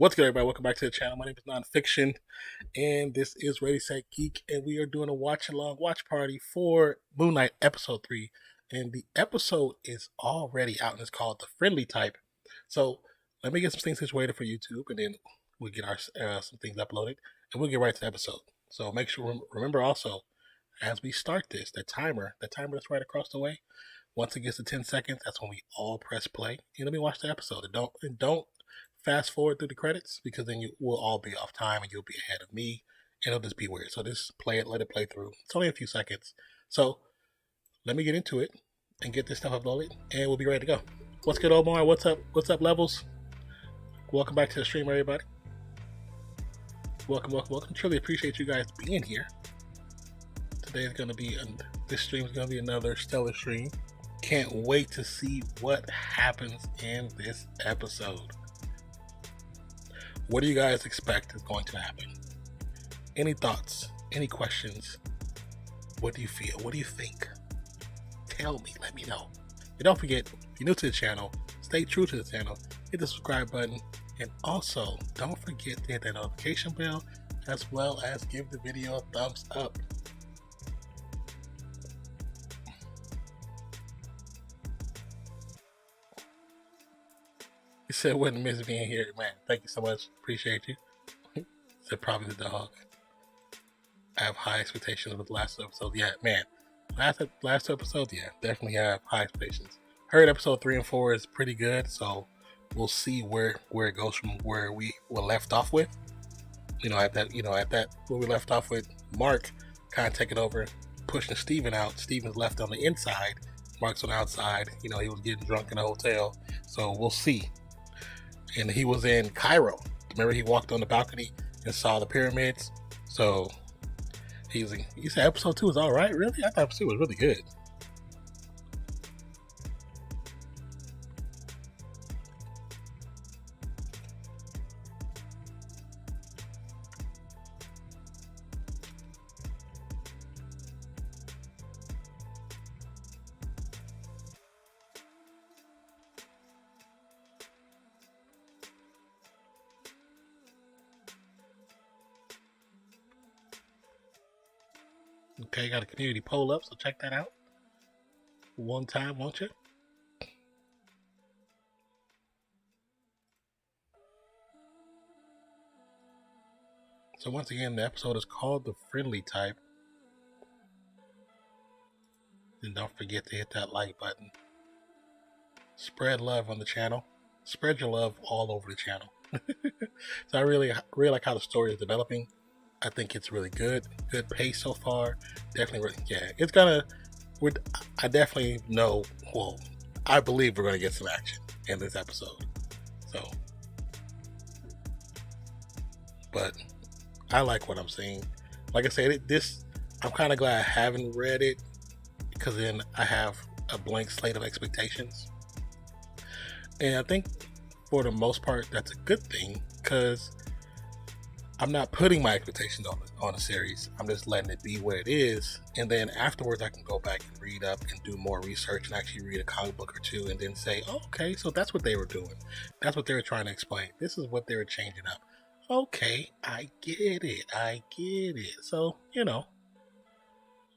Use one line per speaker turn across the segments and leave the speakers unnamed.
What's good, everybody? Welcome back to the channel. My name is Nonpfixion, and this is Ready Set Geek, and we are doing a watch party for Moon Knight Episode 3, and the episode is already out, and it's called The Friendly Type. So let me get some things situated for YouTube, and then we'll get our some things uploaded, and we'll get right to the episode. So make sure, remember also, as we start this, the timer that's right across the way, once it gets to 10 seconds, that's when we all press play, and let me watch the episode. And don't fast forward through the credits, because then you will all be off time and you'll be ahead of me and it'll just be weird. So just play it, let it play through. It's only a few seconds. So let me get into it and get this stuff uploaded and we'll be ready to go. What's good, Omar? What's up, Levels? Welcome back to the stream, everybody. Welcome. Truly appreciate you guys being here. Today is going to be, this stream is going to be another stellar stream. Can't wait to see what happens in this episode. What do you guys expect is going to happen? Any thoughts? Any questions? What do you feel? What do you think? Tell me. Let me know. And don't forget, if you're new to the channel, stay true to the channel. Hit the subscribe button. And also, don't forget to hit that notification bell, as well as give the video a thumbs up. He said, wouldn't miss being here. Man, thank you so much. Appreciate you. Said probably the dog. I have high expectations with the last two episodes. Yeah, man. Last two episodes, yeah, definitely have high expectations. Heard episode 3 and 4 is pretty good, so we'll see where it goes from where we were left off with. At that where we left off with Mark kind of taking over, pushing Steven out. Steven's left on the inside. Mark's on the outside. He was getting drunk in a hotel. So we'll see. And he was in Cairo. Remember, he walked on the balcony and saw the pyramids. So he said episode 2 was all right. Really? I thought episode 2 was really good. Okay, got a community poll up, so check that out. One time, won't you? So once again, the episode is called The Friendly Type. And don't forget to hit that like button. Spread love on the channel. Spread your love all over the channel. So I really like how the story is developing. I think it's really good. Good pace so far. Definitely, yeah. It's gonna. I definitely know. Well, I believe we're gonna get some action in this episode. So, but I like what I'm seeing. Like I said, I'm kind of glad I haven't read it, because then I have a blank slate of expectations. And I think for the most part, that's a good thing, because I'm not putting my expectations on a series. I'm just letting it be where it is. And then afterwards, I can go back and read up and do more research and actually read a comic book or two and then say, oh, okay, so that's what they were doing. That's what they were trying to explain. This is what they were changing up. Okay, I get it. So,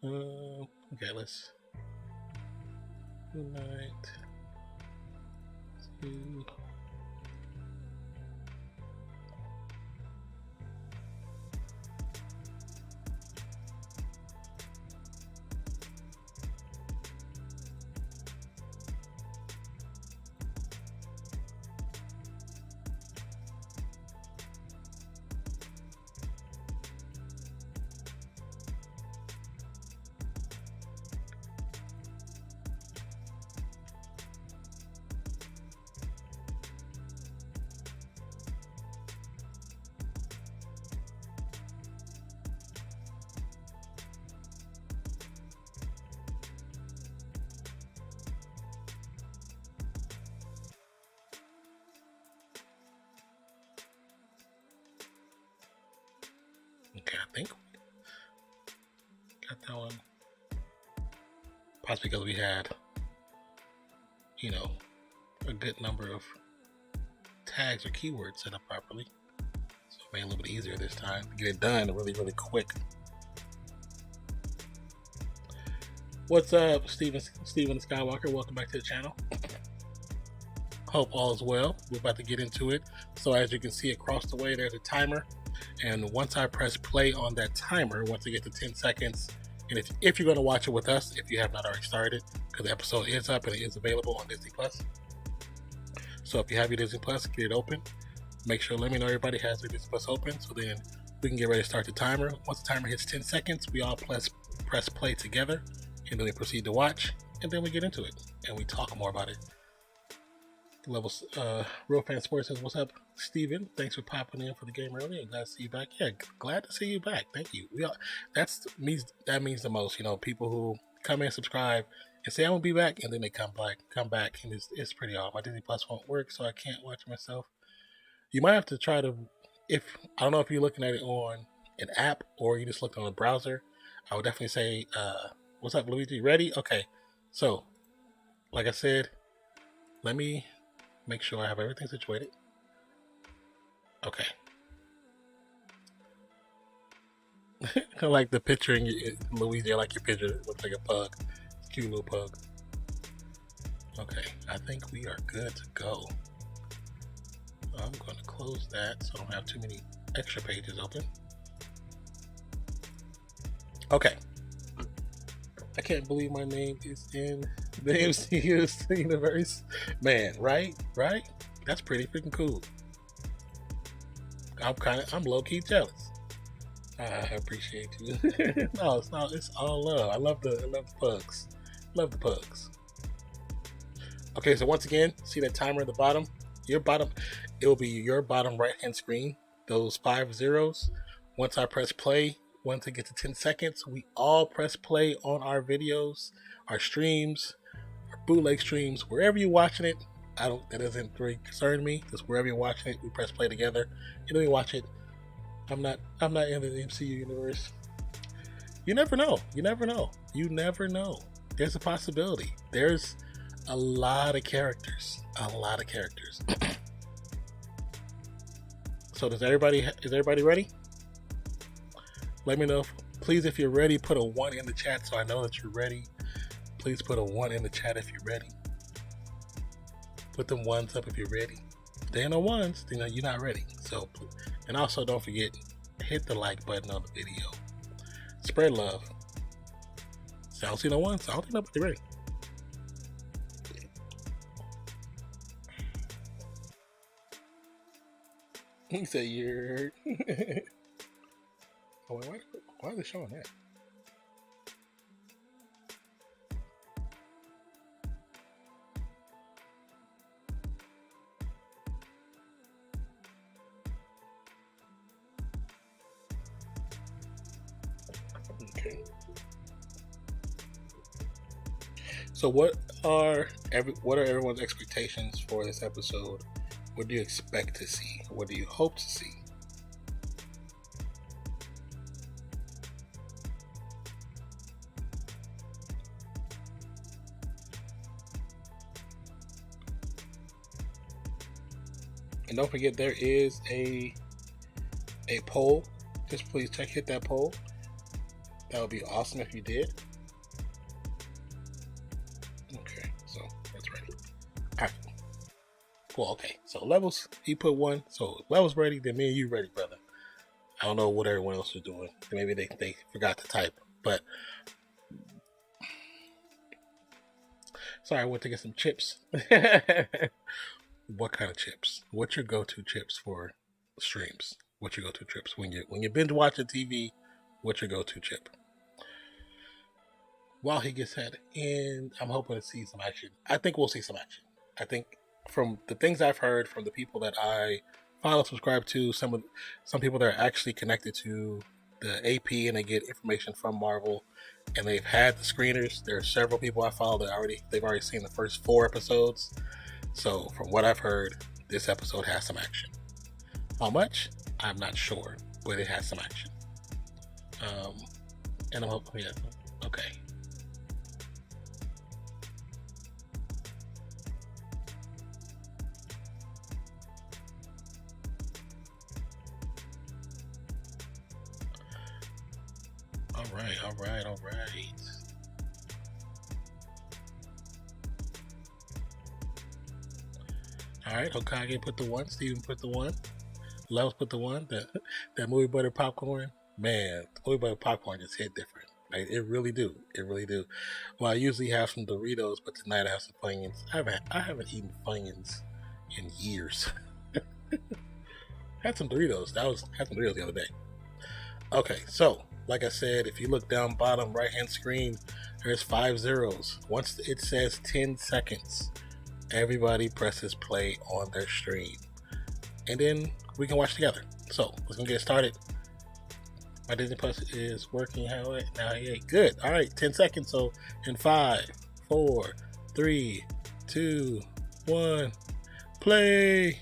okay, let's. Good night. Okay, I think we got that one. Possibly because we had, a good number of tags or keywords set up properly. So it made it a little bit easier this time to get it done really, really quick. What's up, Steven Skywalker? Welcome back to the channel. Hope all is well. We're about to get into it. So as you can see across the way, there's a timer. And once I press play on that timer, once I get to 10 seconds, and if you're going to watch it with us, if you have not already started, because the episode is up and it is available on Disney+. So if you have your Disney+, get it open. Make sure, let me know everybody has their Disney+ open, so then we can get ready to start the timer. Once the timer hits 10 seconds, we all press play together, and then we proceed to watch, and then we get into it, and we talk more about it. Levels, Real Fan Sports says, what's up, Steven? Thanks for popping in for the game earlier. Glad to see you back. Yeah, glad to see you back. Thank you. That means the most. You know, people who come in, subscribe, and say, I'm going to be back, and then they come back, and it's pretty odd. My Disney Plus won't work, so I can't watch it myself. You might have to try to, I don't know if you're looking at it on an app, or you just looked on a browser. I would definitely say, what's up, Luigi? Ready? Okay. So, like I said, let me make sure I have everything situated. Okay. I like the picture in Luigi. I like your picture. It looks like a pug. It's a cute little pug. Okay, I think we are good to go. I'm going to close that so I don't have too many extra pages open. Okay. I can't believe my name is in the MCU's universe. Man, right? That's pretty freaking cool. I'm low-key jealous. I appreciate you. No, it's not. It's all love. I love the pugs. Love the pugs. Okay, so once again, see that timer at the bottom? It will be your bottom right-hand screen. Those 5 zeros. Once I press play, once it gets to 10 seconds, we all press play on our videos, our streams, our bootleg streams, wherever you're watching it. That doesn't really concern me, because wherever you're watching it, we press play together, and then we watch it. I'm not in the MCU universe. You never know. There's a possibility. There's a lot of characters. So is everybody ready? Let me know, please, if you're ready, put a 1 in the chat so I know that you're ready. Please put a 1 in the chat if you're ready. Put them 1s up if you're ready. If there ain't no 1s, then you're not ready. So, and also don't forget, hit the like button on the video. Spread love. So I don't see no 1s, so I don't think nobody's ready. He said you're... Oh, why are they showing that? Okay. So what are everyone's expectations for this episode? What do you expect to see? What do you hope to see? And don't forget, there is a poll. Just please hit that poll. That would be awesome if you did. Okay, so that's ready. All right. Cool. Okay, so Levels, he put 1. So Levels ready, then me and you ready, brother. I don't know what everyone else is doing. Maybe they forgot to type. But sorry, I went to get some chips. What kind of chips? What's your go-to chips for streams? What's your go-to chips when you binge watching TV? What's your go-to chip? While he gets that in, I'm hoping to see some action. I think we'll see some action. I think from the things I've heard from the people that I follow, subscribe to, some people that are actually connected to the AP and they get information from Marvel, and they've had the screeners. There are several people I follow that they've already seen the first 4 episodes. So from what I've heard, this episode has some action. How much? I'm not sure, but it has some action. And I'm hoping, yeah, okay. Alright. Alright, Hokage put the 1, Steven put the 1, Levels put the 1, that movie butter popcorn. Man, the movie butter popcorn just hit different. Like, it really do. Well, I usually have some Doritos, but tonight I have some Funyuns. I haven't eaten Funyuns in years. Had some Doritos. Had some Doritos the other day. Okay, so like I said, if you look down bottom right hand screen, there's 5 zeros. Once it says 10 seconds, everybody presses play on their stream, and then we can watch together. So let's go get started. My Disney Plus is working. How it now? Yeah, good. All right, 10 seconds. So in 5, 4, 3, 2, 1, play.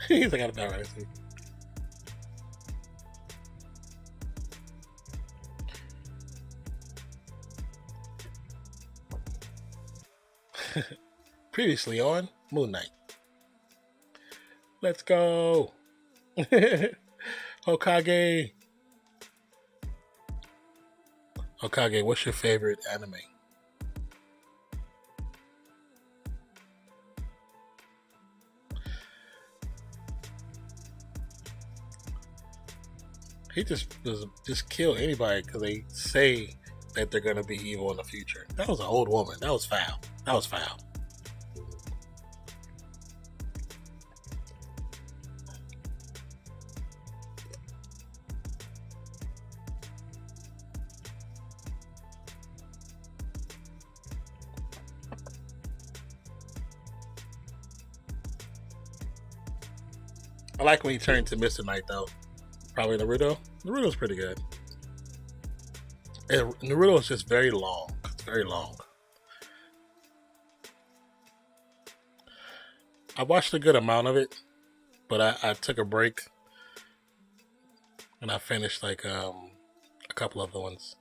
He's like, I got about right. Previously on Moon Knight. Let's go. Hokage. Hokage, what's your favorite anime? He just kill anybody because they say that they're gonna be evil in the future. That was an old woman. That was foul. I like when he turned to Mr. Knight though. Probably Naruto. Naruto's pretty good. And Naruto is just very long. It's very long. I watched a good amount of it, but I took a break and I finished like a couple of the ones.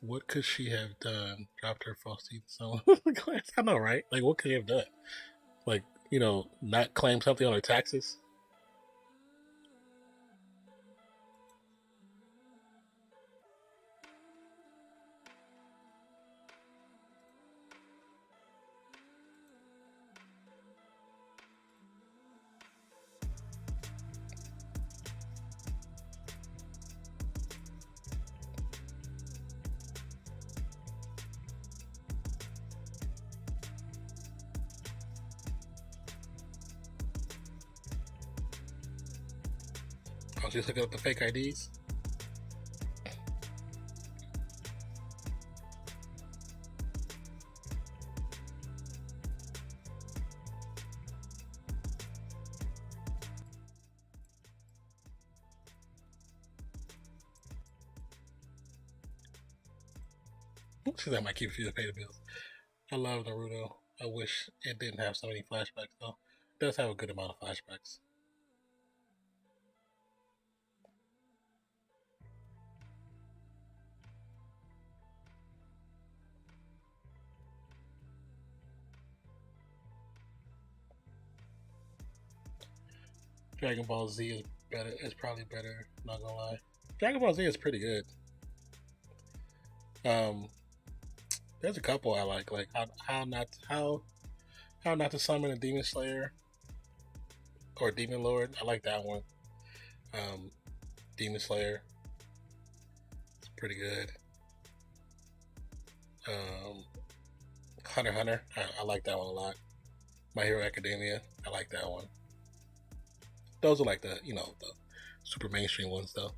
What could she have done? Dropped her frosty so I know, right? Like, what could she have done? Like, not claim something on her taxes? I was just looking up the fake IDs. So that might keep you to pay the bills. I love Naruto. I wish it didn't have so many flashbacks though. It does have a good amount of flashbacks. Dragon Ball Z is better. It's probably better. Not gonna lie. Dragon Ball Z is pretty good. There's a couple I like how not to summon a Demon Slayer or Demon Lord. I like that one. Demon Slayer. It's pretty good. Hunter x Hunter. I like that one a lot. My Hero Academia. I like that one. Those are like the super mainstream ones though.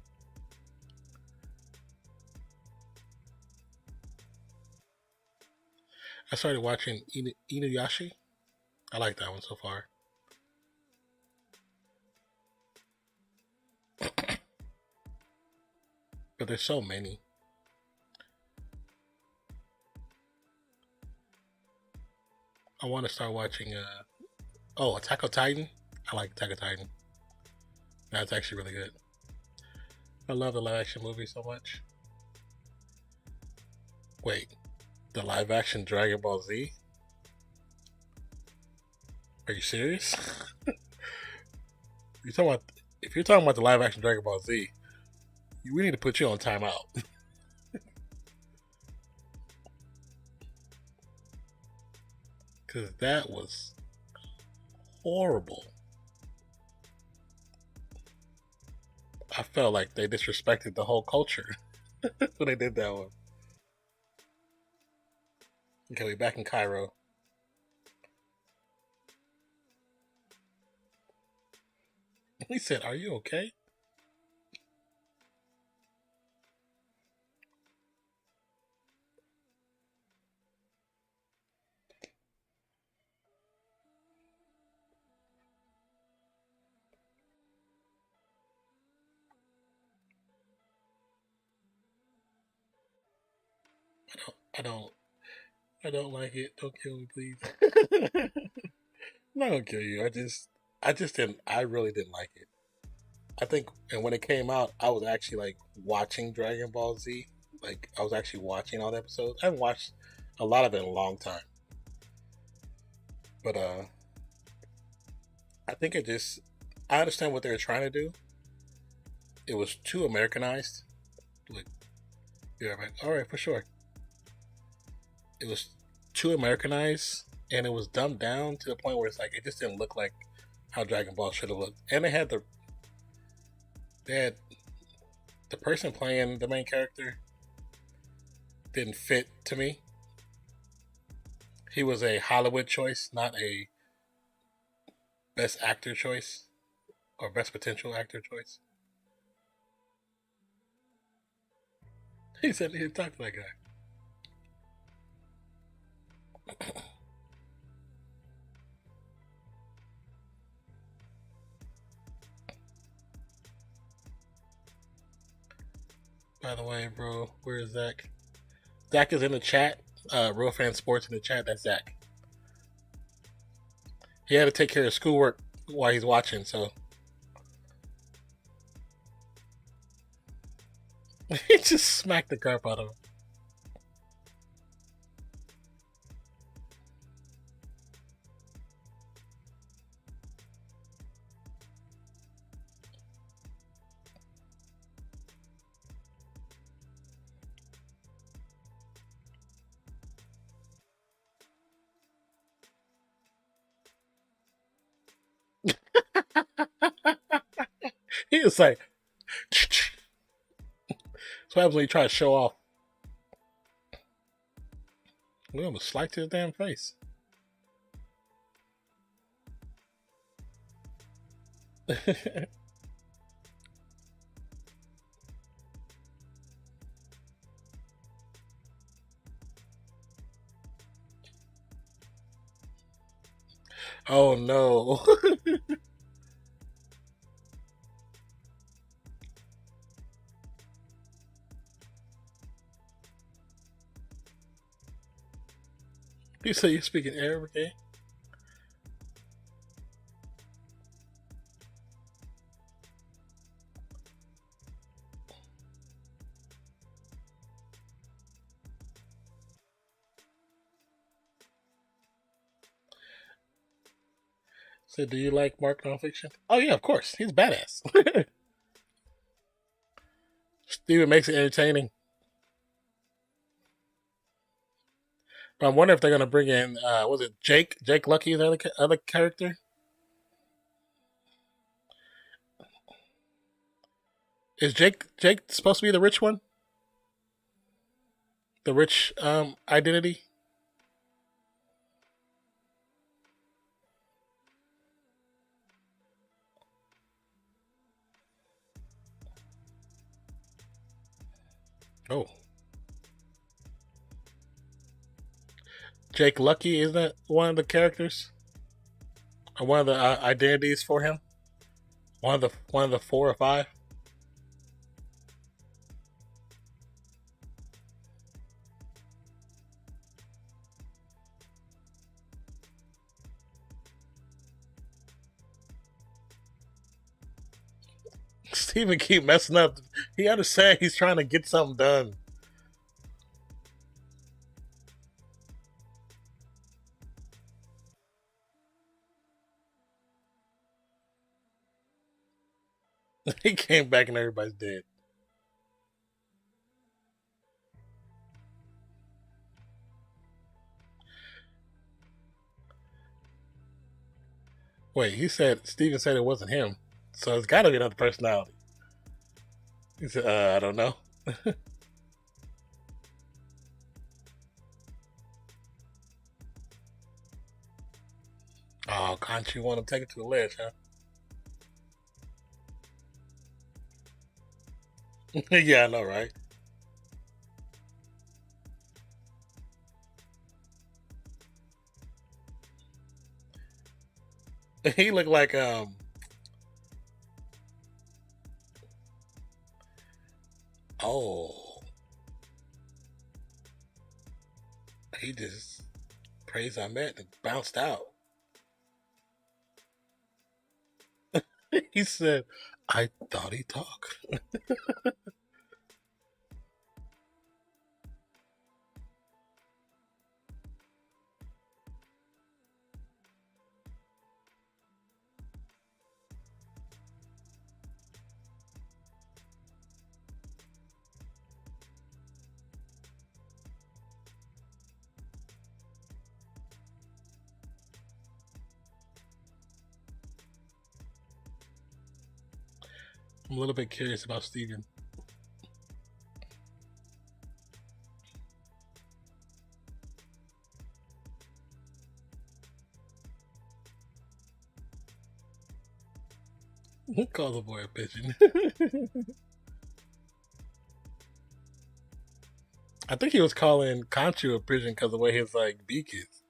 I started watching Inuyasha. I like that one so far. But there's so many. I want to start watching Attack on Titan. I like Attack on Titan. That's actually really good. I love the live action movie so much. Wait, the live action Dragon Ball Z? Are you serious? You talking about if you're talking about the live action Dragon Ball Z, we need to put you on timeout. Because that was horrible. I felt like they disrespected the whole culture when they did that one. Okay, we back in Cairo. He said, "Are you okay?" I don't. I don't like it. Don't kill me, please. I'm not gonna kill you. I just didn't. I really didn't like it. I think, and when it came out, I was actually like watching Dragon Ball Z. Like I was actually watching all the episodes. I haven't watched a lot of it in a long time, but I think it just. I understand what they were trying to do. It was too Americanized. Like, yeah, like, all right, for sure. It was too Americanized, and it was dumbed down to the point where it's like it just didn't look like how Dragon Ball should have looked. And they had the person playing the main character didn't fit to me. He was a Hollywood choice, not a best actor choice or best potential actor choice. He said he talked to that guy. By the way, bro, where is Zach? Zach is in the chat. Real Fan Sports in the chat. That's Zach. He had to take care of schoolwork while he's watching, so he just smacked the crap out of him. He was like, "That's what happens when you try to show off." We almost sliced his damn face. Oh no. You say you're speaking Arabic, eh? So, do you like Mark Nonfiction? Oh yeah, of course. He's badass. Steven makes it entertaining. But I'm wondering if they're gonna bring in was it Jake? Jake Lucky, the other character? Is Jake supposed to be the rich one? The rich identity? Oh. Jake Lucky, isn't that one of the characters? Or one of the identities for him? One of the 4 or 5? Steven keep messing up. He understands he's trying to get something done. He came back and everybody's dead. Wait, Steven said it wasn't him, so it's got to be another personality. He said, I don't know. Oh, can't you want to take it to the ledge, huh? Yeah, I know, right? He looked like oh, he just praised I met and bounced out. He said, I thought he talked. I'm a little bit curious about Steven. Call the boy a pigeon. I think he was calling Conchu a pigeon because of the way his like beak is.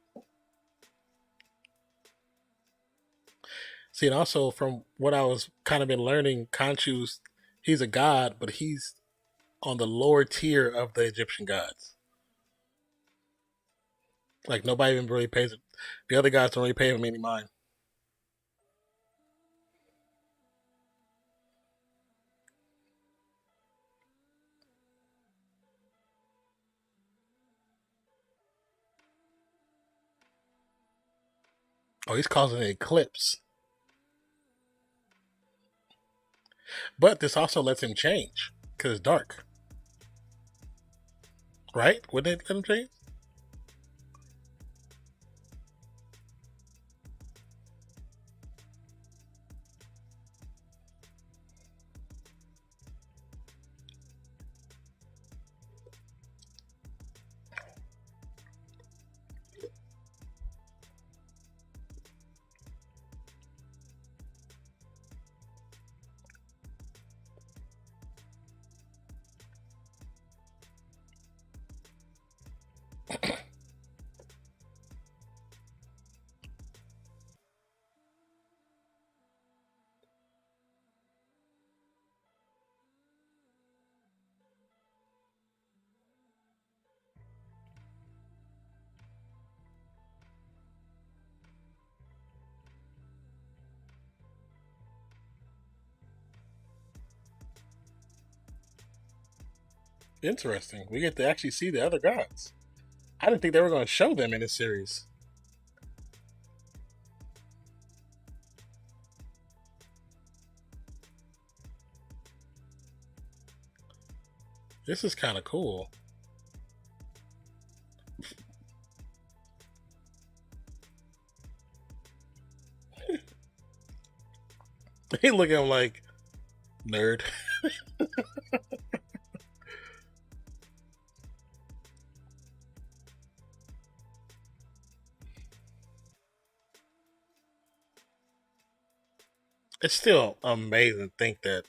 See, and also from what I was kind of been learning, Conchu's he's a god, but he's on the lower tier of the Egyptian gods. Like nobody even really pays it. The other gods don't really pay him any mind. Oh, he's causing an eclipse. But this also lets him change because it's dark, right? Wouldn't it let him change? Interesting. We get to actually see the other gods. I didn't think they were going to show them in this series. This is kind of cool. They look at him like nerd. It's still amazing to think that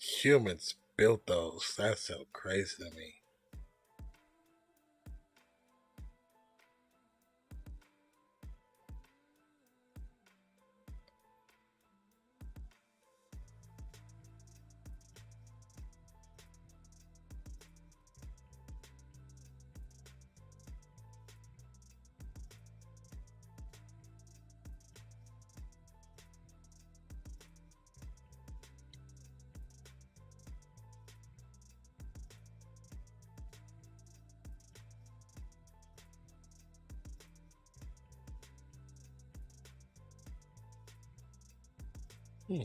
humans built those. That's so crazy to me. Hmm.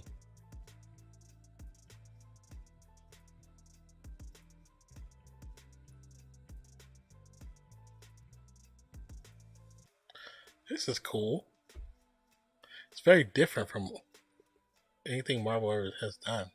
This is cool. It's very different from anything Marvel ever has done.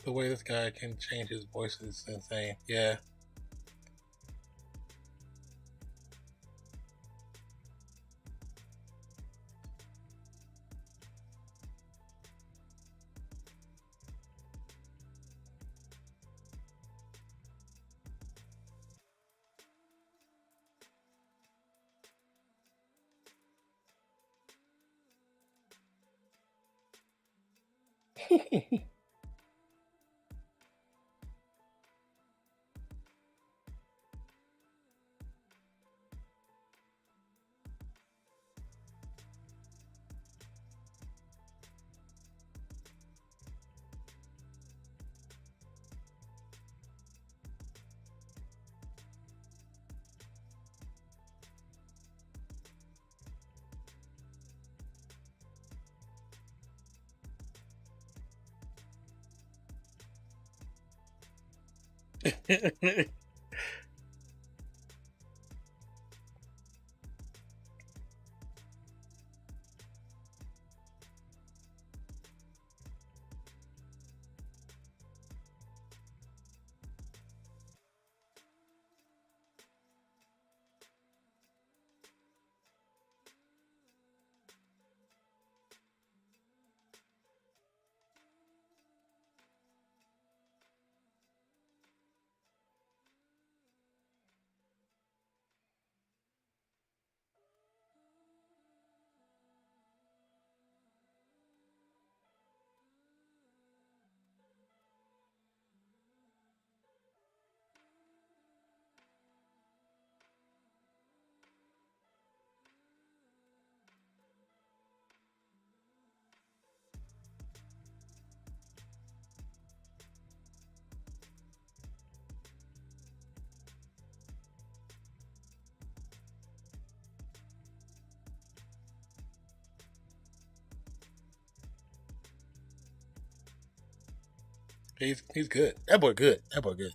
The way this guy can change his voice is insane. Yeah. he's good. That boy good. That boy good.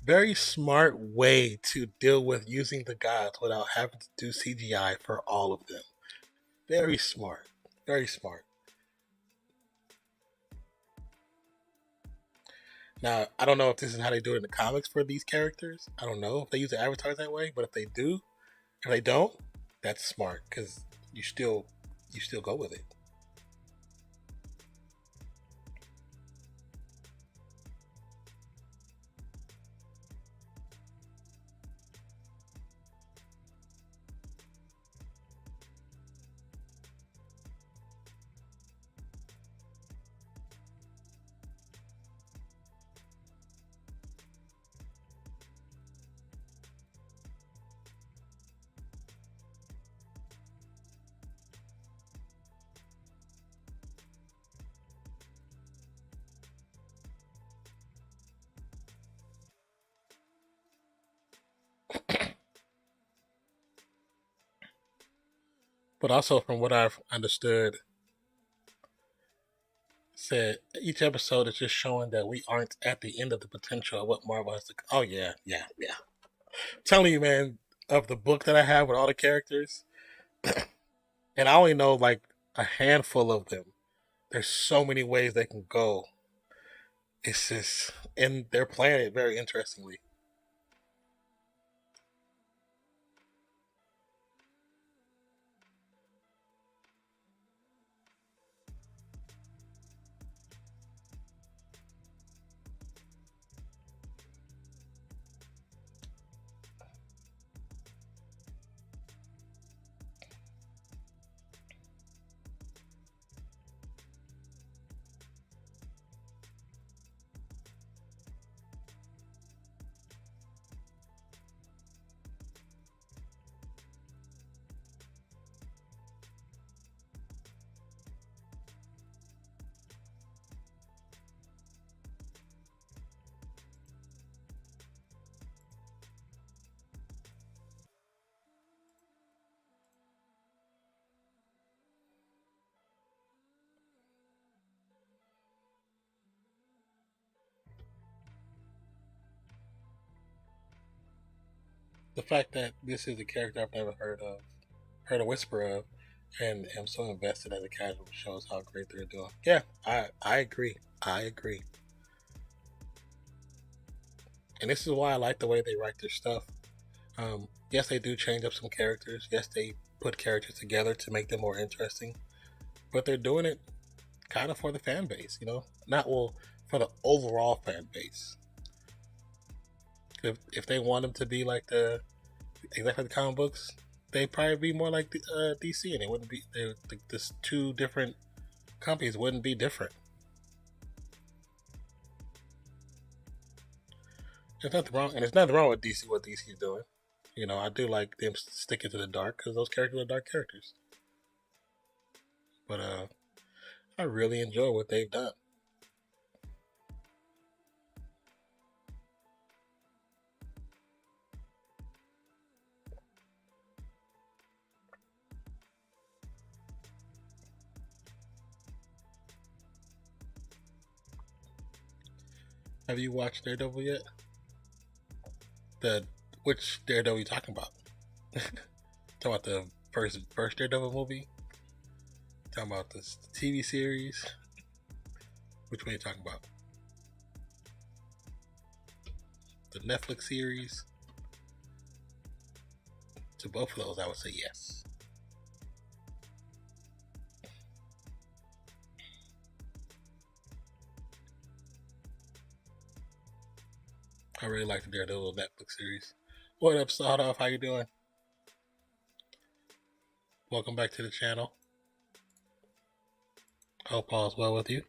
Very smart way to deal with using the gods without having to do CGI for all of them. Very smart. Very smart. Now, I don't know if this is how they do it in the comics for these characters. I don't know if they use the avatars that way, but if they do, if they don't, that's smart because you still go with it. But also, from what I've understood, said each episode is just showing that we aren't at the end of the potential of what Marvel has to. Oh yeah, yeah, yeah. I'm telling you, man, of the book that I have with all the characters, and I only know like a handful of them. There's so many ways they can go. It's just, and they're playing it very interestingly. The fact that this is a character I've never heard a whisper of, and am so invested as a casual shows how great they're doing. Yeah, I agree. I agree. And this is why I like the way they write their stuff. Yes, they do change up some characters. Yes, they put characters together to make them more interesting. But they're doing it kind of for the fan base, Not well for the overall fan base. If they want them to be like exactly the comic books, they'd probably be more like the DC, and it wouldn't be. This two different companies wouldn't be different. There's nothing wrong, and there's nothing wrong with DC. What DC is doing, I do like them sticking to the dark because those characters are dark characters. But I really enjoy what they've done. Have you watched Daredevil yet? The which Daredevil are you talking about? Talking about the first Daredevil movie? Talking about this TV series? Which one are you talking about? The Netflix series? To both of those, I would say yes. I really like the Daredevil Netflix series. What up, Sawed Off? How you doing? Welcome back to the channel. Hope all is well with you.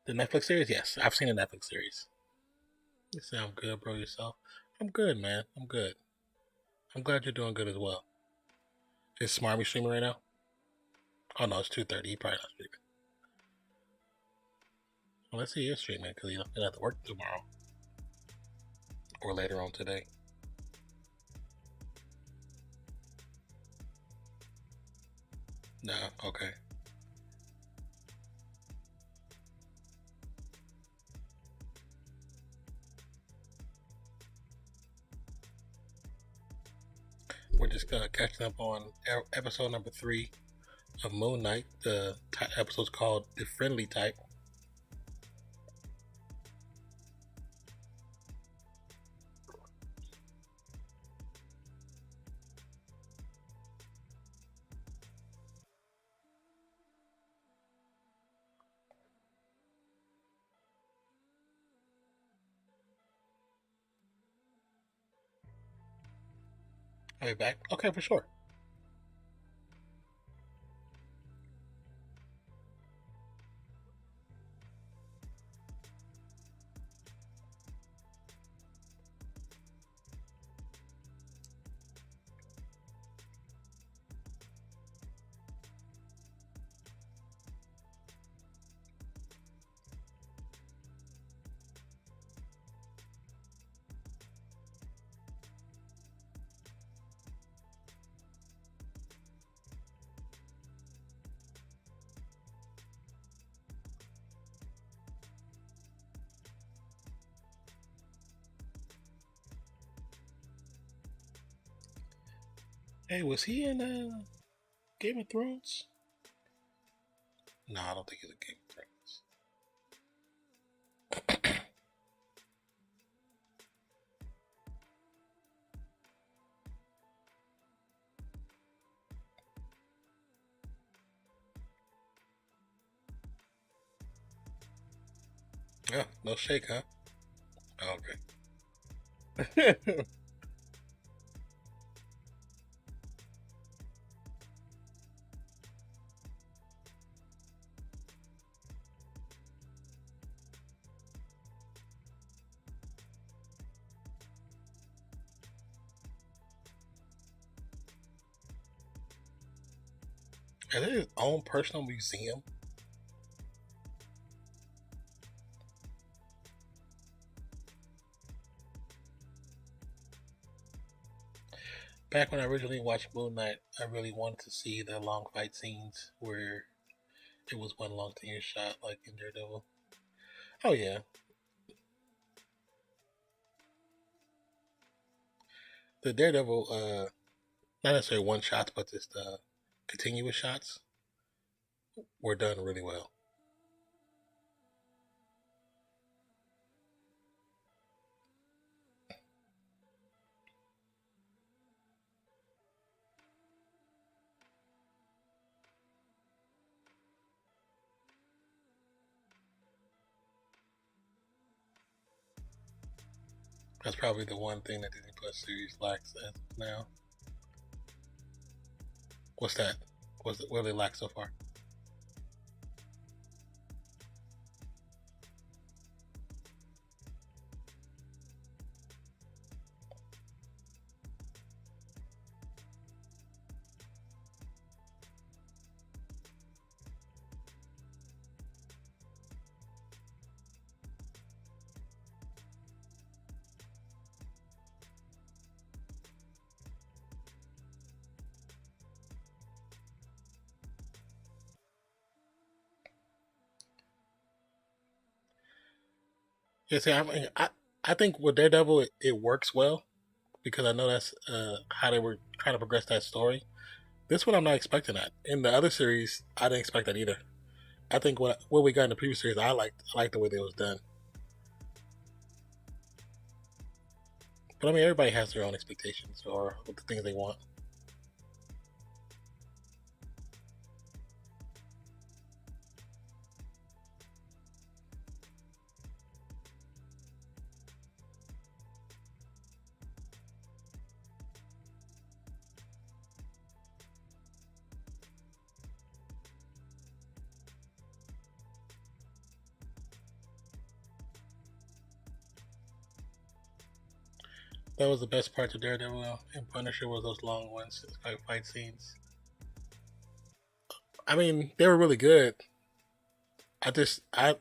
The Netflix series? Yes, I've seen the Netflix series. You sound good, bro, yourself? I'm good, man. I'm good. I'm glad you're doing good as well. Is Smarmy streaming right now? Oh, no, it's 2:30. He probably not streaming. Well, let's see he is streaming because he'll have to work tomorrow. Or later on today. No, okay. We're just catching up on episode number 3 of Moon Knight. The episode's called The Friendly Type. Are we back? Okay, for sure. Hey, was he in Game of Thrones? No, I don't think he's in Game of Thrones. Yeah, no shake, huh? Oh, okay. Is it his own personal museum? Back when I originally watched Moon Knight, I really wanted to see the long fight scenes where it was one long continuous shot, like in Daredevil. Oh yeah, the Daredevil, not necessarily one shots, but just continuous shots were done really well. That's probably the one thing that Disney Plus series lacks as of now. What's that? What do they lack so far? Yeah, see, I think with Daredevil it works well because I know that's how they were trying to progress that story. This one I'm not expecting that. In the other series, I didn't expect that either. I think what we got in the previous series, I liked the way that was done. But I mean, everybody has their own expectations or the things they want. That was the best part of Daredevil and Punisher was those long ones, fight scenes. I mean, they were really good. I just I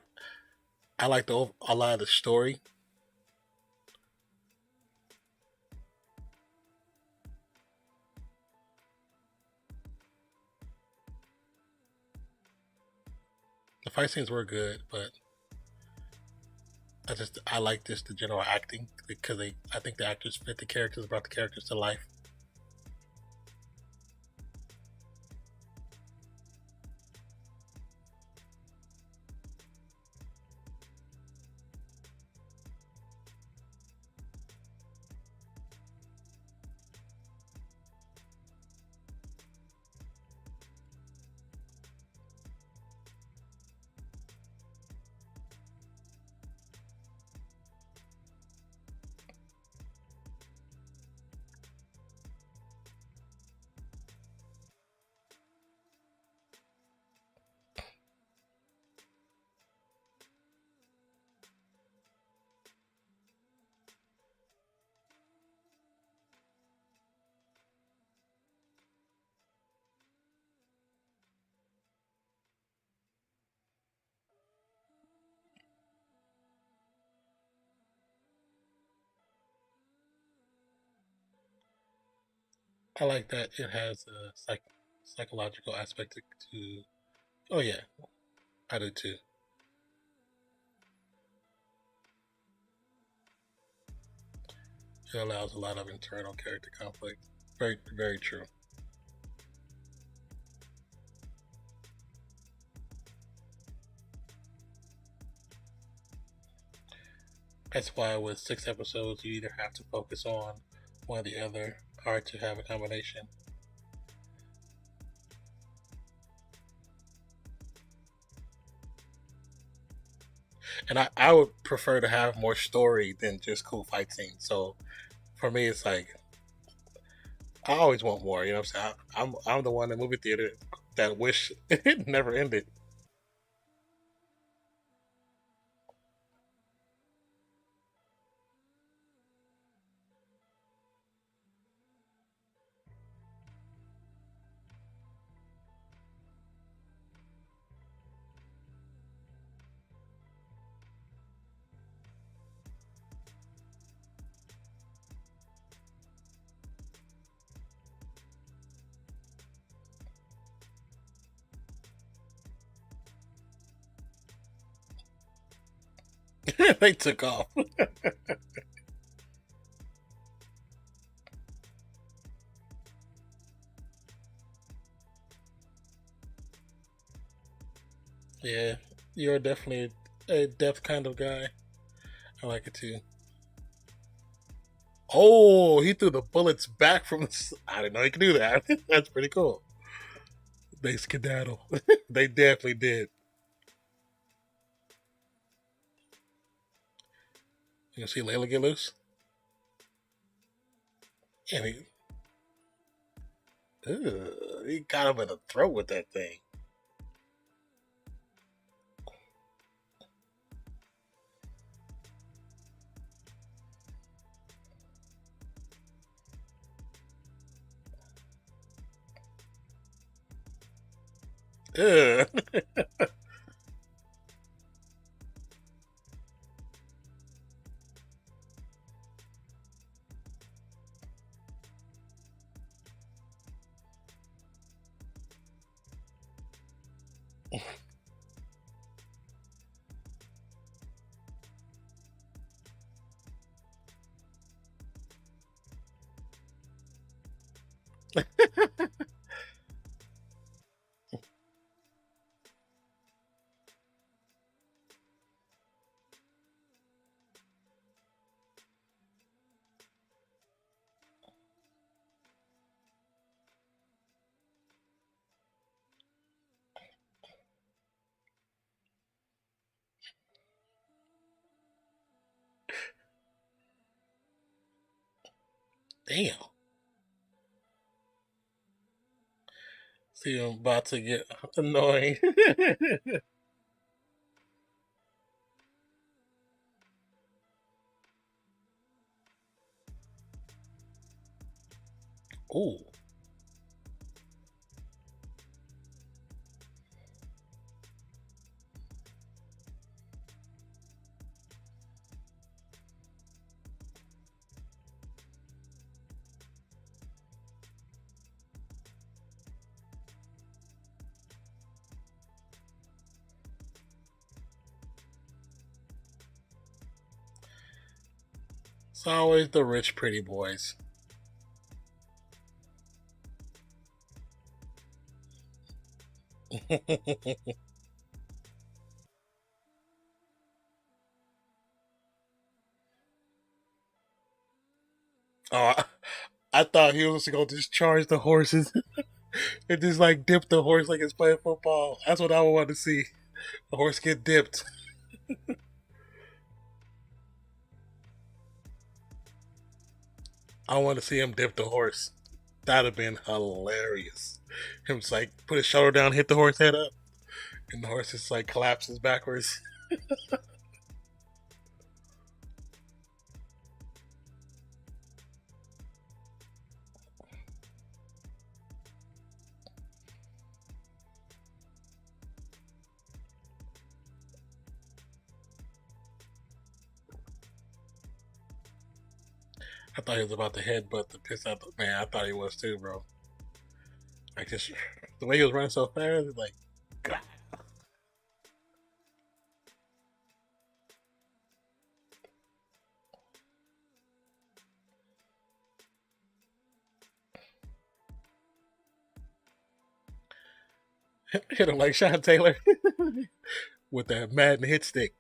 liked a lot of the story. The fight scenes were good, but I like just the general acting because I think the actors fit the characters, brought the characters to life. I like that it has a psychological aspect to. Oh yeah, I do too. It allows a lot of internal character conflict. Very, very true. That's why with 6 episodes, you either have to focus on one or the other, or to have a combination. And I would prefer to have more story than just cool fight scenes. So for me, it's like I always want more. You know what I'm saying? I'm the one in the movie theater that wish it never ended. They took off. Yeah, you're definitely a depth kind of guy. I like it too. Oh, he threw the bullets back from. I didn't know he could do that. That's pretty cool. They skedaddle. They definitely did. You see Layla get loose? And he got him in the throat with that thing. Ugh. Damn. See, I'm about to get annoying. Ooh. It's always the rich, pretty boys. Oh, I thought he was going to just charge the horses and just like dip the horse like it's playing football. That's what I would want to see. The horse get dipped. I want to see him dip the horse. That'd have been hilarious. Him just like put his shoulder down, hit the horse head up, and the horse just like collapses backwards. I thought he was about to headbutt the piss out the man. I thought he was too, bro. Like just the way he was running so fast, like God. Hit him like Sean Taylor with that Madden hit stick.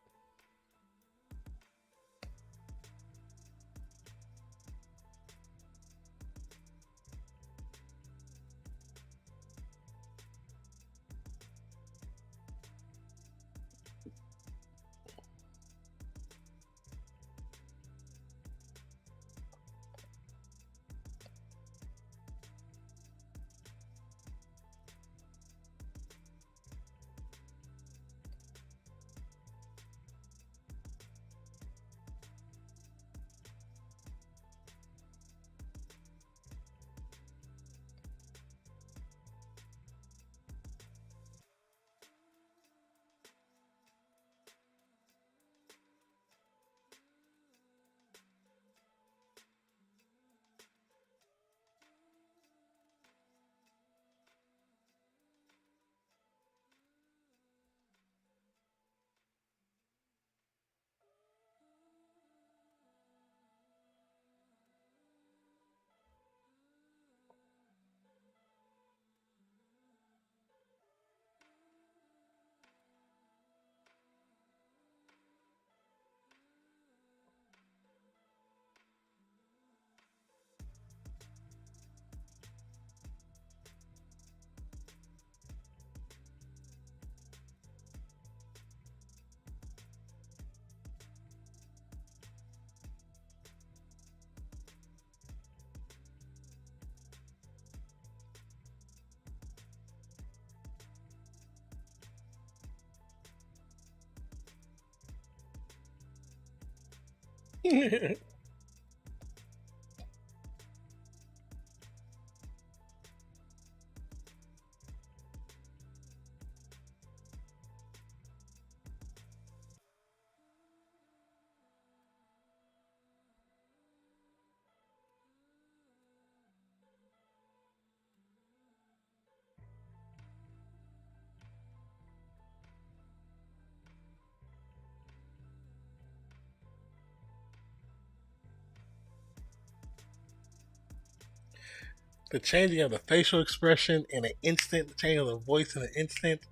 The changing of the facial expression in an instant, the changing of the voice in an instant.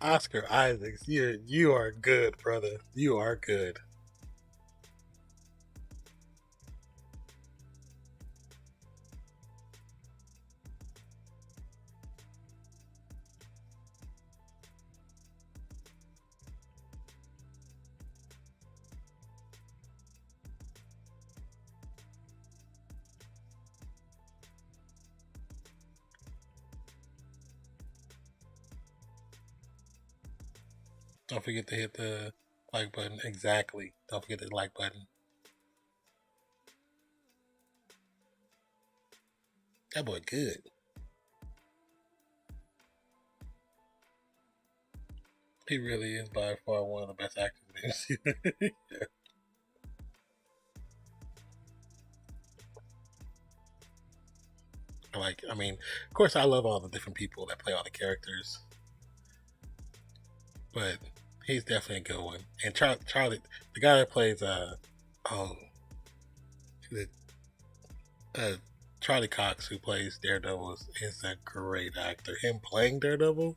Oscar Isaacs, you are good, brother. You are good. Don't forget to hit the like button. Exactly. Don't forget the like button. That boy good. He really is by far one of the best actors in the MCU. Like, I mean, of course, I love all the different people that play all the characters, but he's definitely a good one. And Charlie, the guy that plays, oh, uh, Charlie Cox, who plays Daredevil, is a great actor. Him playing Daredevil,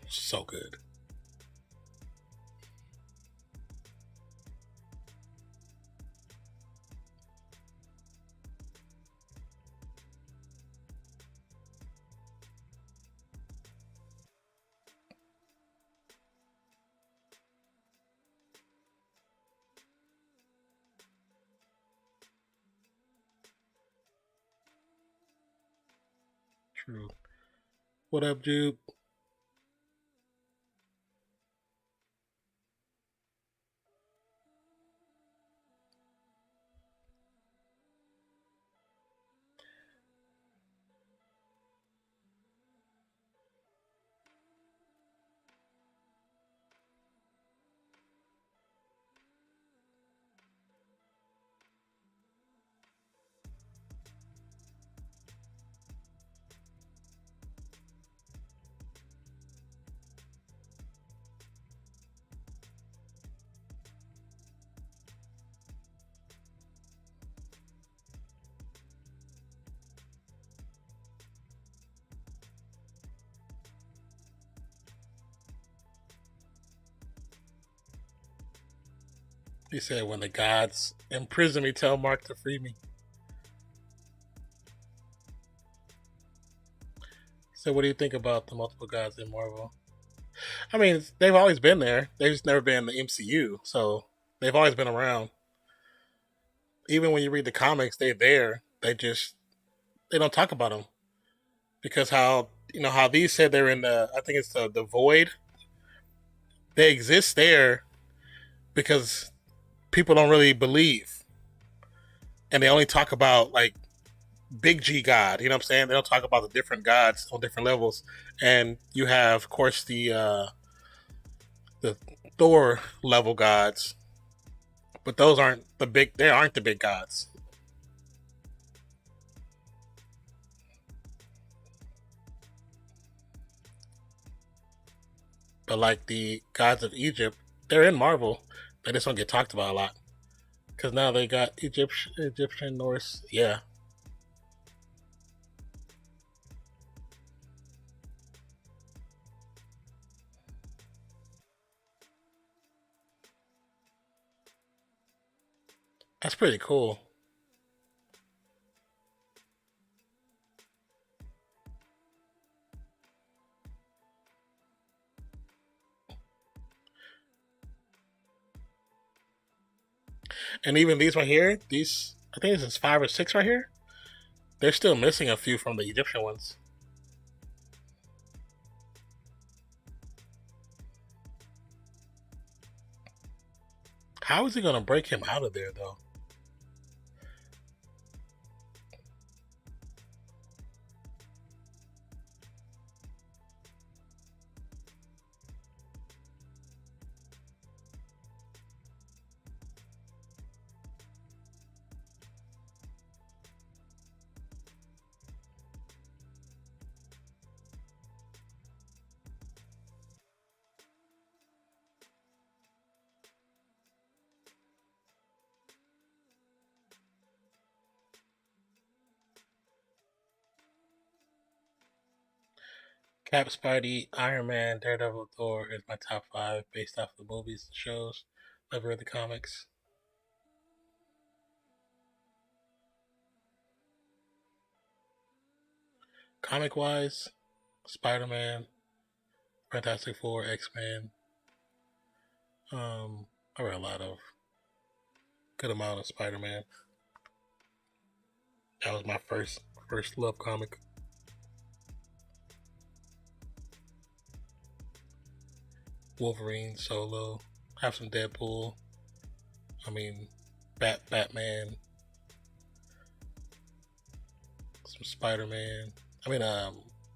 so good. True. What up, dude? He said, "When the gods imprison me, tell Mark to free me." So, what do you think about the multiple gods in Marvel? I mean, they've always been there. They've just never been in the MCU, so they've always been around. Even when you read the comics, they're there. They don't talk about them because how these said they're in the, I think it's the void. They exist there because people don't really believe, and they only talk about like big G God. You know what I'm saying? They don't talk about the different gods on different levels. And you have, of course, the Thor level gods, but those aren't the big. They aren't the big gods. But like the gods of Egypt, they're in Marvel. They just don't get talked about a lot because now they got Egyptian, Norse. Yeah, that's pretty cool. And even these right here, these I think this is 5 or 6 right here. They're still missing a few from the Egyptian ones. How is he gonna break him out of there though? Cap, Spidey, Iron Man, Daredevil, Thor is my top 5 based off the movies and shows. Never read the comics. Comic wise, Spider Man, Fantastic Four, X Men. I read a lot of good amount of Spider Man. That was my first love comic. Wolverine, Solo, have some Deadpool. I mean, Batman, some Spider Man. I mean,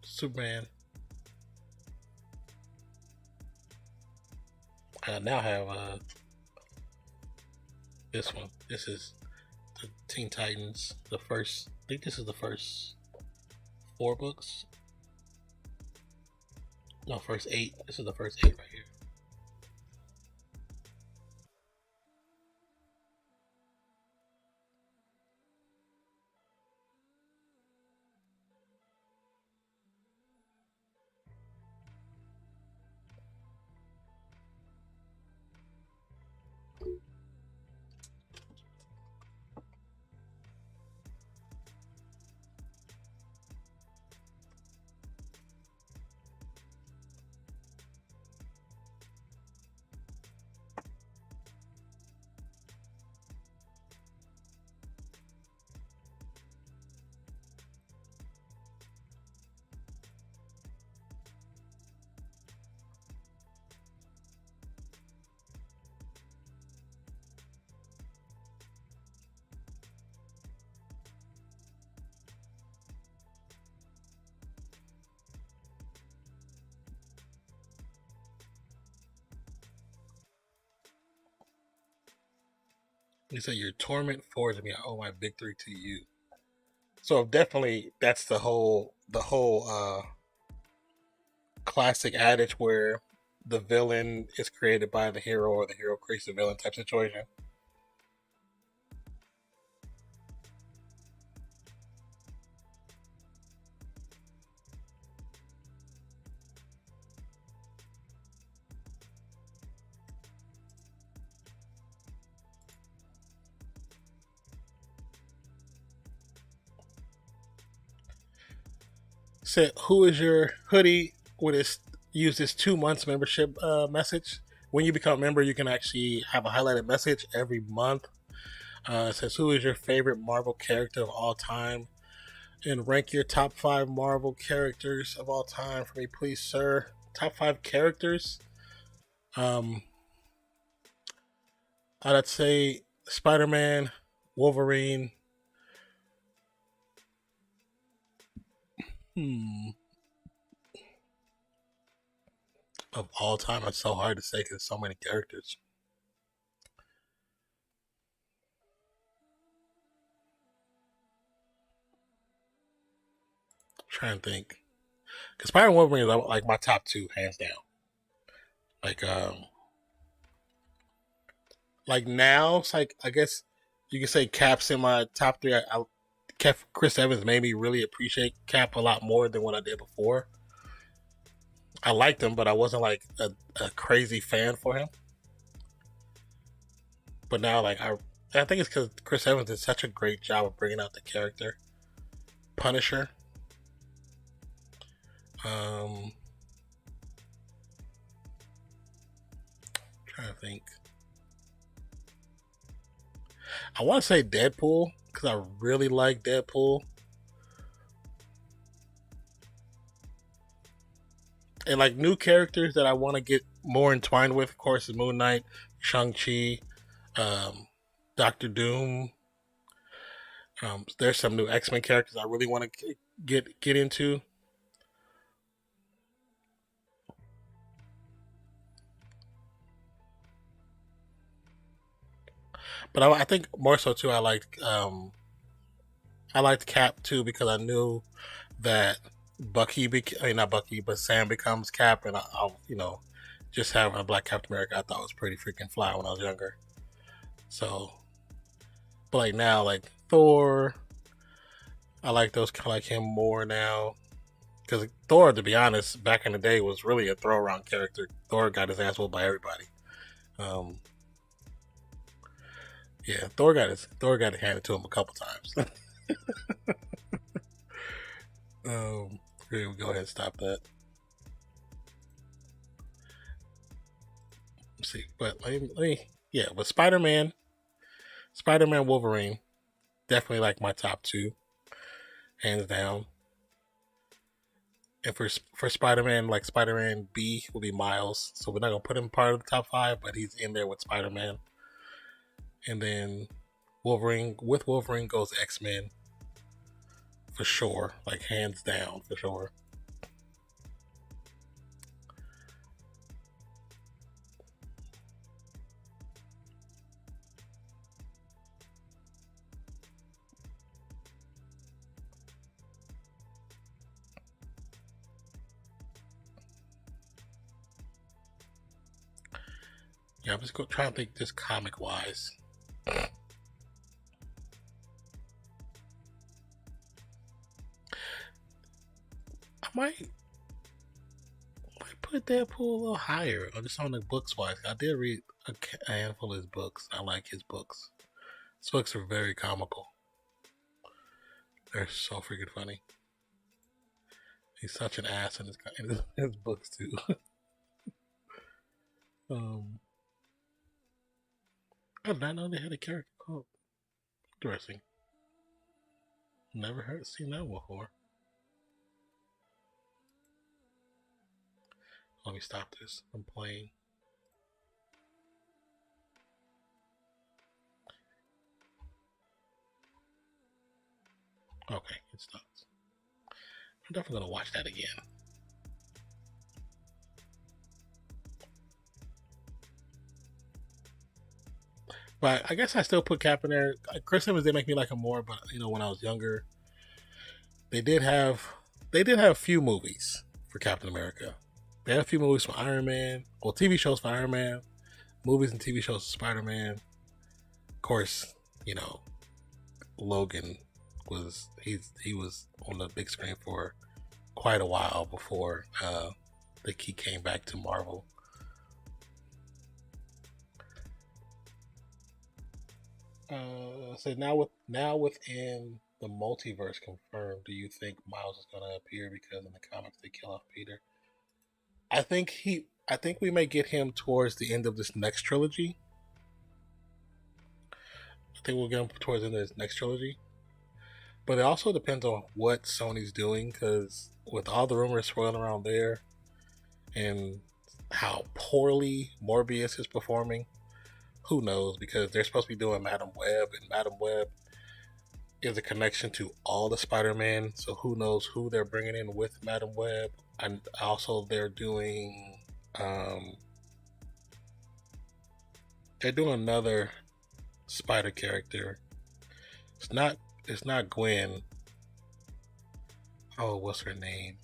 Superman. I now have this one. This is the Teen Titans. The first. I think this is the first 4 books. No, first 8. This is the first 8 right here. You said your torment forged me. I owe my victory to you. So definitely, that's the whole classic adage where the villain is created by the hero or the hero creates the villain type situation. Said, who is your hoodie with this? Use this 2 months membership message. When you become a member, you can actually have a highlighted message every month. It says, who is your favorite Marvel character of all time? And rank your top 5 Marvel characters of all time for me, please, sir. Top 5 characters. Um, I'd say Spider-Man, Wolverine. Hmm. Of all time, it's so hard to say because so many characters. I'm trying to think. Because Spider-Man, Wolverine is like my top 2, hands down. Like like now, it's like I guess you could say Cap's in my top 3. Chris Evans made me really appreciate Cap a lot more than what I did before. I liked him, but I wasn't like a crazy fan for him. But now, like I think it's because Chris Evans did such a great job of bringing out the character. Punisher. Um, Trying to think. I want to say Deadpool because I really like Deadpool. And like new characters that I want to get more entwined with, of course, is Moon Knight, Shang-Chi, um, Doctor Doom. There's some new X-Men characters I really want to get into. But I think more so too. I liked Cap too because I knew that not Bucky, but Sam becomes Cap, and just having a black Captain America, I thought was pretty freaking fly when I was younger. So, but like now, like Thor, I like those kind of like him more now. Because Thor, to be honest, back in the day was really a throw around character. Thor got his ass whooped by everybody. Um, yeah, Thor got it handed to him a couple times. um, Here we go ahead and stop that. Let's see, but yeah, with Spider Man, Wolverine, definitely like my top 2, hands down. And for Spider Man, like Spider Man B will be Miles, so we're not gonna put him part of the top 5, but he's in there with Spider Man. And then Wolverine goes X Men for sure, like hands down for sure. Yeah, I'm just trying to think just comic wise. I might put Deadpool a little higher, or just on the books wise. I did read a handful of his books. I like his books. His books are very comical. They're so freaking funny. He's such an ass in his books too. um, I did not know they had a character called. Interesting. Never seen that before. Let me stop this. I'm playing. Okay, it stops. I'm definitely gonna watch that again. But I guess I still put Cap in there. Chris Evans did make me like him more, but when I was younger, they did have a few movies for Captain America. They had a few movies for Iron Man, well, TV shows for Iron Man, movies and TV shows for Spider Man. Of course, Logan he was on the big screen for quite a while before he came back to Marvel. So now within the multiverse confirmed, do you think Miles is gonna appear because in the comics they kill off Peter? I think we may get him towards the end of this next trilogy. I think we'll get him towards the end of this next trilogy. But it also depends on what Sony's doing, because with all the rumors swirling around there and how poorly Morbius is performing, who knows? Because they're supposed to be doing Madam Web, and Madam Web is a connection to all the Spider-Man, so who knows who they're bringing in with Madam Web. And also they're doing another Spider character. It's not Gwen. Oh, what's her name?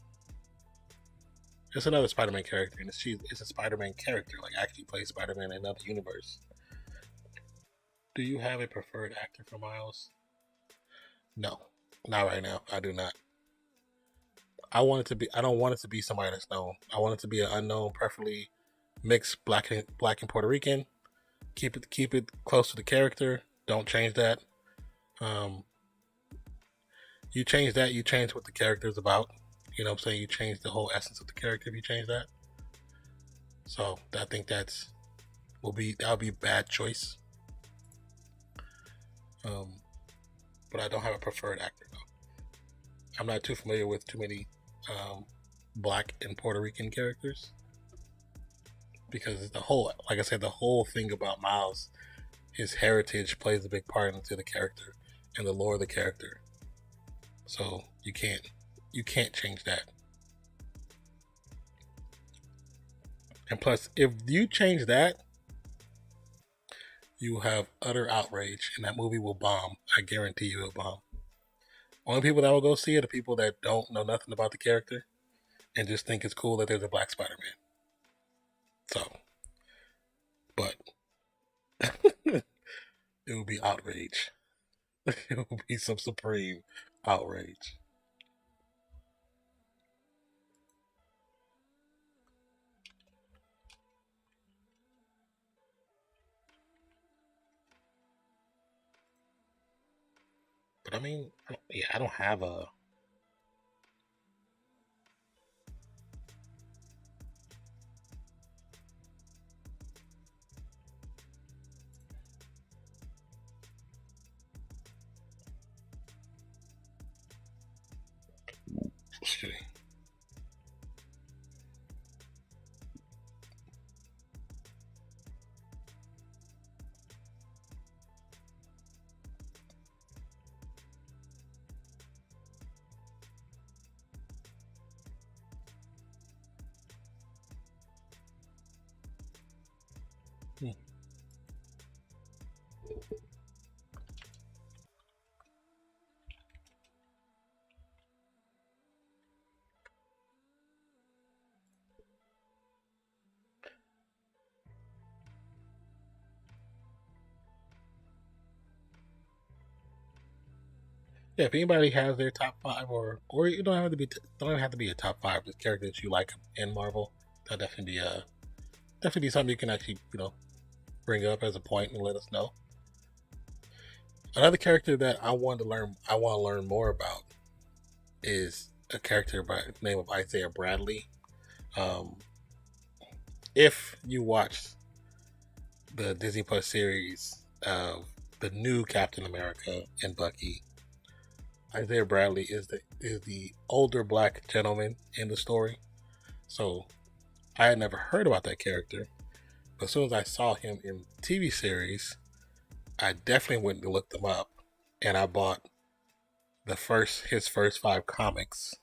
It's another Spider-Man character, and it's a Spider-Man character, like actually plays Spider-Man in another universe. Do you have a preferred actor for Miles? No, not right now. I do not. I don't want it to be somebody that's known. I want it to be an unknown, preferably mixed black and Puerto Rican. Keep it close to the character. Don't change that. You change that, you change what the character is about. You know what I'm saying? You change the whole essence of the character if you change that. So I think that'll be a bad choice. But I don't have a preferred actor though. I'm not too familiar with too many black and Puerto Rican characters, because the whole thing about Miles, his heritage plays a big part into the character and the lore of the character. So you can't change that. And plus, if you change that, you will have utter outrage, and that movie will bomb. I guarantee you it'll bomb. Only people that will go see it are people that don't know nothing about the character and just think it's cool that there's a black Spider-Man. So, but it will be outrage. It will be some supreme outrage. But I mean, yeah, I don't have a. Excuse me. Yeah, if anybody has their top five, or you don't even have to be a top five, just character that you like in Marvel, that definitely be something you can actually bring up as a point and let us know. Another character that I want to learn more about is a character by the name of Isaiah Bradley. Um, if you watch the Disney Plus series of the new Captain America and Bucky, Isaiah Bradley is the older black gentleman in the story. So I had never heard about that character, but as soon as I saw him in the TV series, I definitely went and looked him up, and I bought his first 5 comics,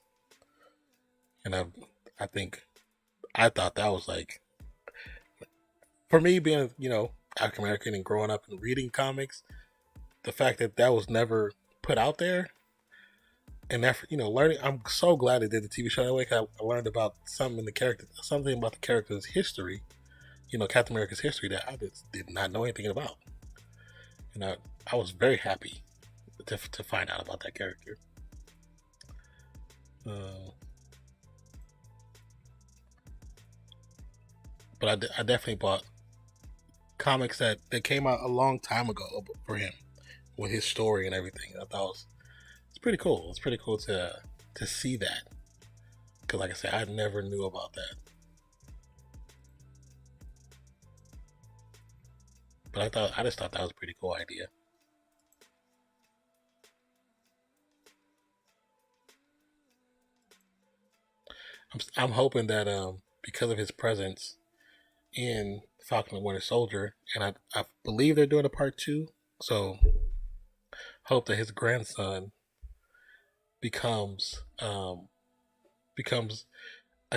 and I thought that was like, for me being African American and growing up and reading comics, the fact that that was never put out there, and that, learning. I'm so glad they did the TV show that way. 'Cause I learned about something about the character's history. Captain America's history that I just did not know anything about. And I was very happy to find out about that character. But I definitely bought comics that came out a long time ago for him, with his story and everything. I thought it's pretty cool. It's pretty cool to see that, because like I said, I never knew about that. But I just thought that was a pretty cool idea. I'm hoping that because of his presence in Falcon and Winter Soldier, and I believe they're doing a part 2, so hope that his grandson becomes a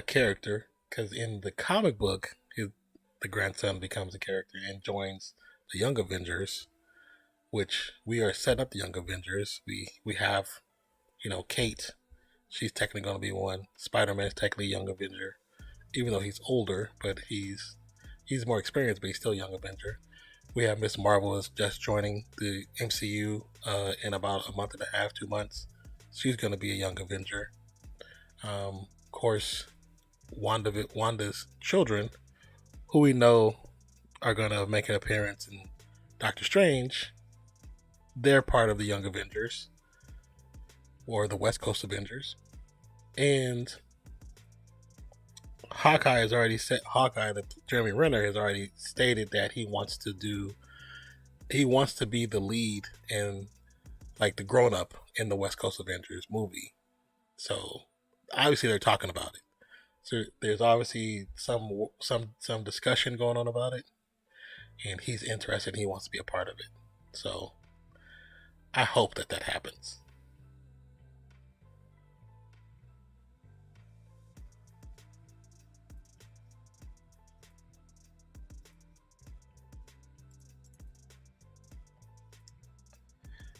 character, because in the comic book, the grandson becomes a character and joins the Young Avengers, which we are setting up the Young Avengers. We have, Kate. She's technically going to be one. Spider-Man is technically a Young Avenger, even though he's older, but he's more experienced, but he's still a Young Avenger. We have Miss Marvel is just joining the MCU in about a month and a half, 2 months. She's going to be a Young Avenger. Of course, Wanda's children, who we know are going to make an appearance in Doctor Strange, they're part of the Young Avengers, or the West Coast Avengers. And Hawkeye, Jeremy Renner, has already stated that he wants to be the lead and like the grown up in the West Coast Avengers movie. So obviously they're talking about it. So there's obviously some discussion going on about it, and he's interested. He wants to be a part of it. So I hope that happens.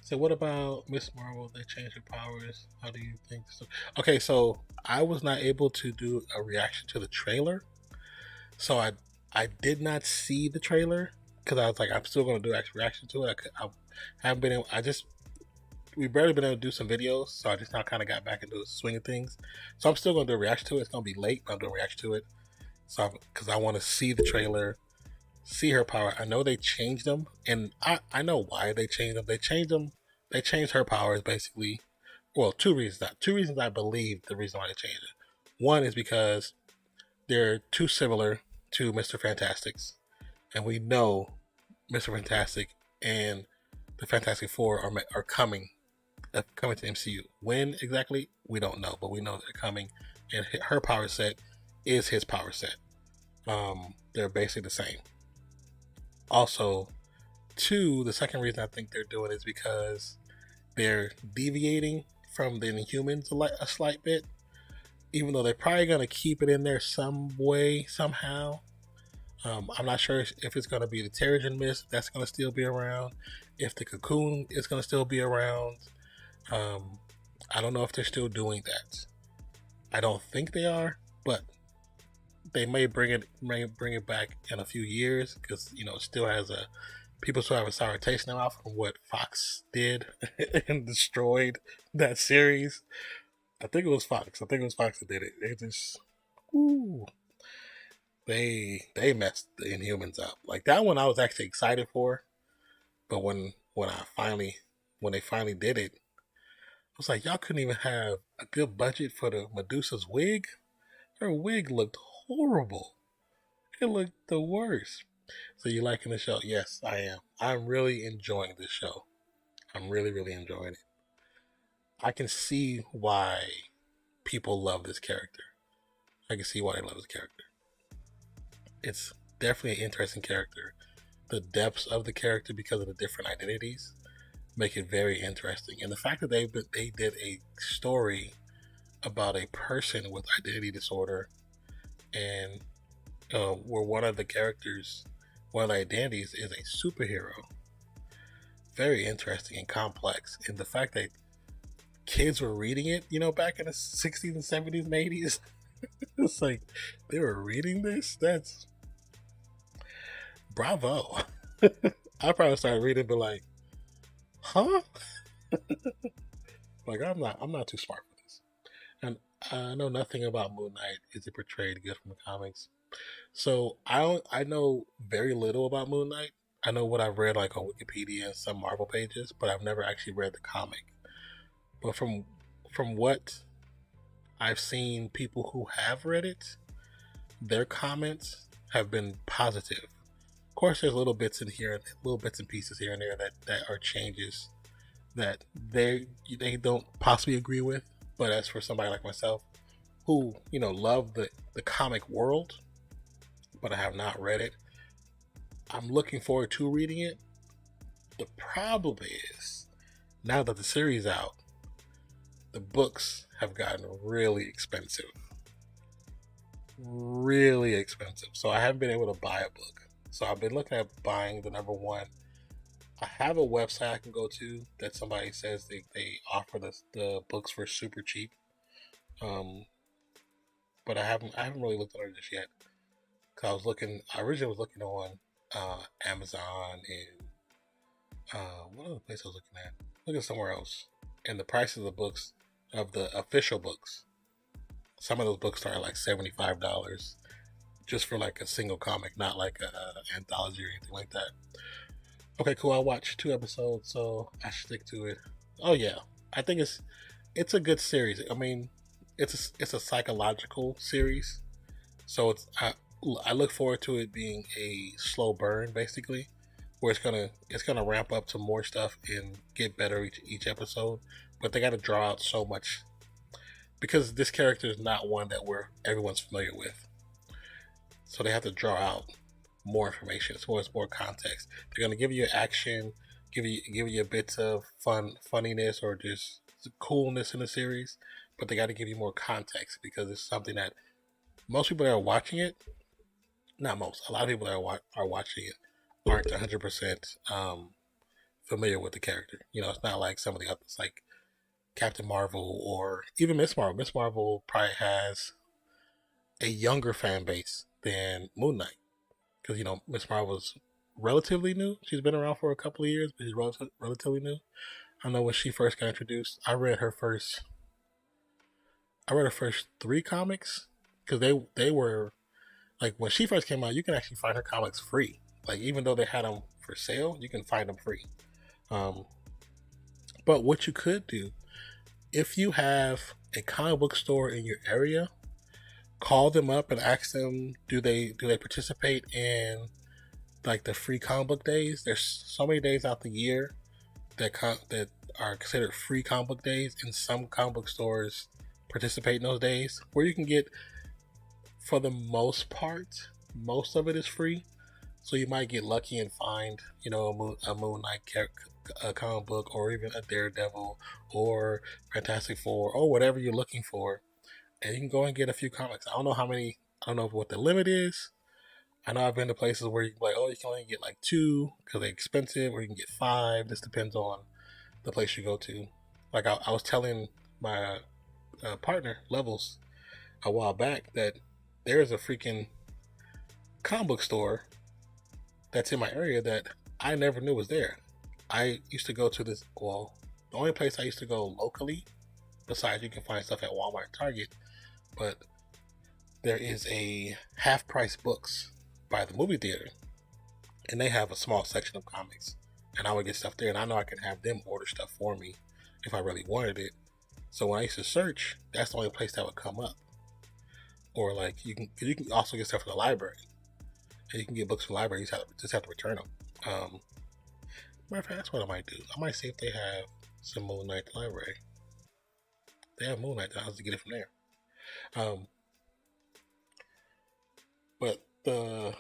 So what about Miss Marvel? They changed her powers. How do you think so? Okay, so I was not able to do a reaction to the trailer, so I did not see the trailer, because I was like, I'm still going to do a reaction to it. I haven't been able. We barely been able to do some videos, so I just now kind of got back into the swing of things. So I'm still going to do a reaction to it. It's going to be late, but I'm doing a reaction to it. So because I want to see the trailer, see her power. I know they changed them, and I know why they changed them. They changed her powers basically. Well, two reasons. Two reasons I believe the reason why they changed it. One is because they're too similar to Mr. Fantastic's, and we know Mr. Fantastic and the Fantastic Four are coming to MCU. When exactly, we don't know, but we know they're coming, and her power set is his power set. They're basically the same. Also, the second reason I think they're doing it is because they're deviating from the Inhumans a slight bit, even though they're probably going to keep it in there some way, somehow. I'm not sure if it's going to be the Terrigen Mist that's going to still be around, if the Cocoon is going to still be around. I don't know if they're still doing that. I don't think they are, but they may bring it back in a few years, because it still has people still have a sour taste in their mouth from what Fox did and destroyed that series. I think it was Fox. that did it. They just, they messed the Inhumans up. Like that one, I was actually excited for, but when they finally did it, I was like, y'all couldn't even have a good budget for the Medusa's wig. Her wig looked horrible. It looked the worst. So you liking the show? Yes, I am. I'm really enjoying this show. I'm really, really enjoying it. I can see why people love this character. I can see why they love this character. It's definitely an interesting character. The depths of the character, because of the different identities, make it very interesting. And the fact that they did a story about a person with identity disorder, and where one of the characters one of the identities is a superhero. Very interesting and complex. And the fact that kids were reading it, back in the 60s and 70s and 80s, it's like they were reading this. That's bravo. I probably started reading, but like, huh? Like I'm not too smart for this. And I know nothing about Moon Knight. Is it portrayed good from the comics? So I know very little about Moon Knight. I know what I've read like on Wikipedia and some Marvel pages, but I've never actually read the comic. But from what I've seen, people who have read it, their comments have been positive. Of course, there's little bits in here, little bits and pieces here and there that are changes that they don't possibly agree with. But as for somebody like myself, who love the comic world, but I have not read it, I'm looking forward to reading it. The problem is, now that the series is out, the books have gotten really expensive. Really expensive. So I haven't been able to buy a book. So I've been looking at buying the number one. I have a website I can go to that somebody says they offer the books for super cheap. But I haven't really looked at it just yet. Cause I originally was looking on Amazon and what other place I was looking at? Looking somewhere else. And the prices of the books, of the official books, some of those books start at like $75 just for like a single comic, not like a anthology or anything like that. Okay, cool. I watched 2 episodes, so I should stick to it. Oh yeah, I think it's a good series. I mean, it's a psychological series, so I look forward to it being a slow burn, basically, where it's gonna ramp up to more stuff and get better each episode. But they got to draw out so much because this character is not one that everyone's familiar with, so they have to draw out more information, as well as more context. They're gonna give you action, give you bits of funniness, or just coolness in the series, but they got to give you more context because it's something that most people that are watching it, not most, a lot of people that are watching it aren't 100% familiar with the character. It's not like some of the others, like Captain Marvel or even Miss Marvel. Miss Marvel probably has a younger fan base than Moon Knight because Miss Marvel's relatively new. She's been around for a couple of years, but she's relatively new. I know when she first got introduced, I read her first 3 comics because they were like, when she first came out, you can actually find her comics free. Like, even though they had them for sale, you can find them free. But what you could do, if you have a comic book store in your area, call them up and ask them, do they participate in like the free comic book days? There's so many days out the year that are considered free comic book days, and some comic book stores participate in those days where you can get, for the most part, most of it is free. So you might get lucky and find a Moon Knight comic book, or even a Daredevil or Fantastic Four or whatever you're looking for, and you can go and get a few comics. I don't know what the limit is. I know I've been to places where you can like, you can only get like 2 because they're expensive, or you can get 5. This depends on the place you go to. Like I was telling my partner Levels a while back that there's a freaking comic book store that's in my area that I never knew was there. I used to go to the only place I used to go locally, besides you can find stuff at Walmart and Target, but there is a Half Price Books by the movie theater, and they have a small section of comics, and I would get stuff there, and I know I can have them order stuff for me if I really wanted it. So when I used to search, that's the only place that would come up. Or like you can also get stuff from the library, and you can get books from the library. You just have to return them. Matter of fact, that's what I might do. I might see if they have some Moon Knight at the library. If they have Moon Knight, I'll have to get it from there. But the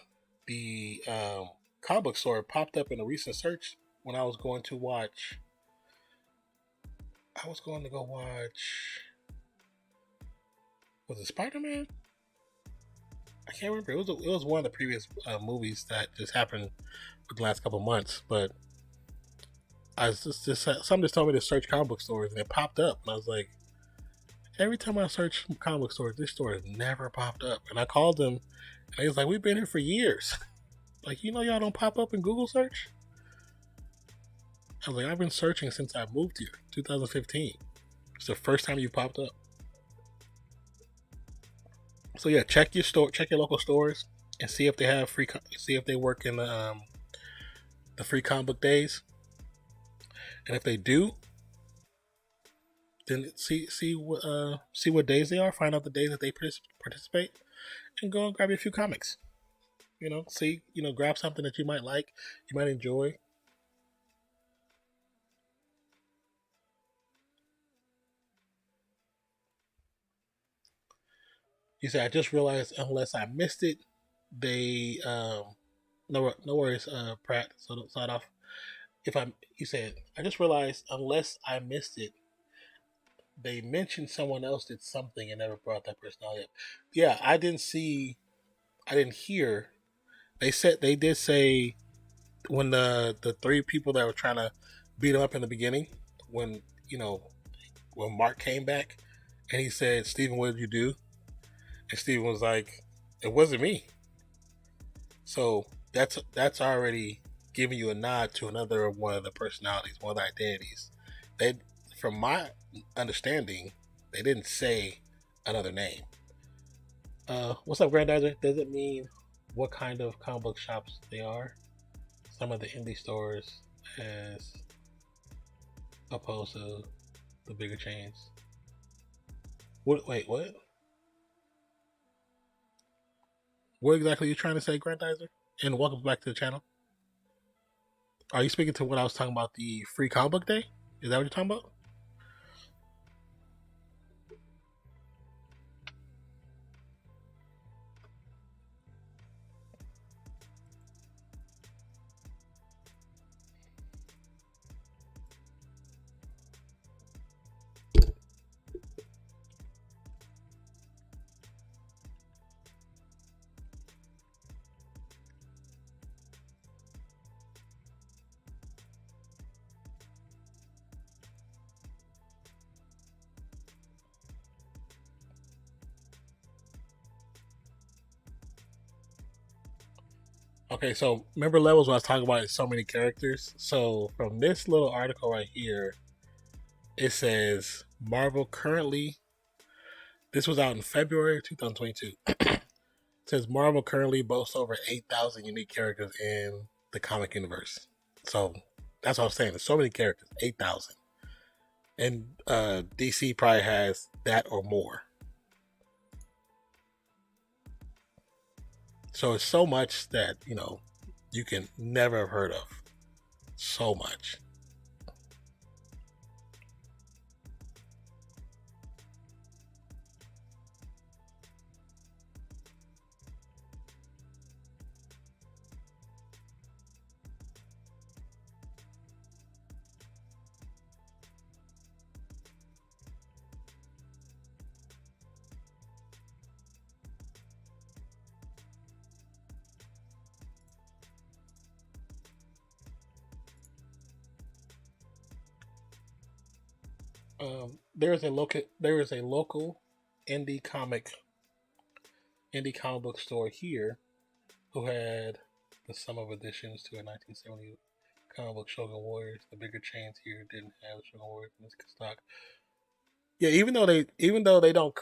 comic book store popped up in a recent search when I was going to watch. Was it Spider-Man? I can't remember. It was one of the previous movies that just happened for the last couple of months. But I was just somebody just told me to search comic book stores, and it popped up, and I was like, every time I search comic book stores, this store has never popped up. And I called them, and he was like, "We've been here for years. Like, y'all don't pop up in Google search." I was like, "I've been searching since I moved here, 2015. It's the first time you popped up." So yeah, check your local stores, and see if they have see if they work in the free comic book days. And if they do, then see what days they are. Find out the days that they participate, and go and grab you a few comics. Grab something that you might like, you might enjoy. You say, I just realized unless I missed it, they no worries, Pratt. So don't start off. You said, I just realized unless I missed it, they mentioned someone else did something and never brought that person out yet. Yeah, I didn't hear. They did say when the three people that were trying to beat him up in the beginning, when when Mark came back and he said, "Steven, what did you do?" And Steven was like, "It wasn't me." So that's already giving you a nod to another one of the personalities, one of the identities. They, from my understanding, they didn't say another name. What's up, Grandizer? Does it mean what kind of comic book shops they are? Some of the indie stores as opposed to the bigger chains. Wait, what? What exactly are you trying to say, Grandizer? And welcome back to the channel. Are you speaking to what I was talking about, the free comic book day? Is that what you're talking about? Okay, so remember levels when I was talking about so many characters? So from this little article right here, it says Marvel currently, this was out in February 2022. It says Marvel currently boasts over 8,000 unique characters in the comic universe. So that's what I'm saying. There's so many characters, 8,000. And DC probably has that or more. So it's so much that, you can never have heard of. So much. There is a local indie comic book store here who had the sum of additions to a 1970 comic book Shogun Warriors. The bigger chains here didn't have Shogun Warriors in this stock. Yeah, even though they don't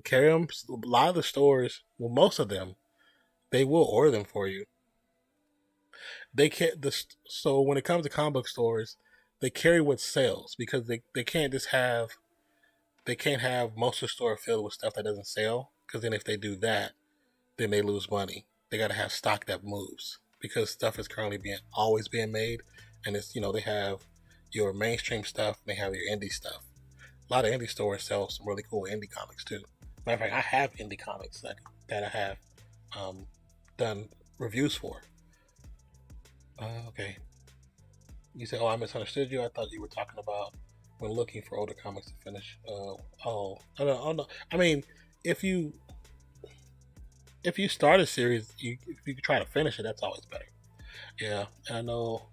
carry them, a lot of the stores, well, most of them, they will order them for you. They can't. So when it comes to comic book stores, they carry what sells, because they can't just have, they can't have most of the store filled with stuff that doesn't sell, because then if they do that, then they lose money. They got to have stock that moves, because stuff is currently always being made, and it's they have your mainstream stuff, and they have your indie stuff. A lot of indie stores sell some really cool indie comics too. Matter of fact, I have indie comics that I have done reviews for. Okay. You said, "Oh, I misunderstood you. I thought you were talking about when looking for older comics to finish." I don't know. I mean, if you if you start a series, if you try to finish it, that's always better. Yeah, I know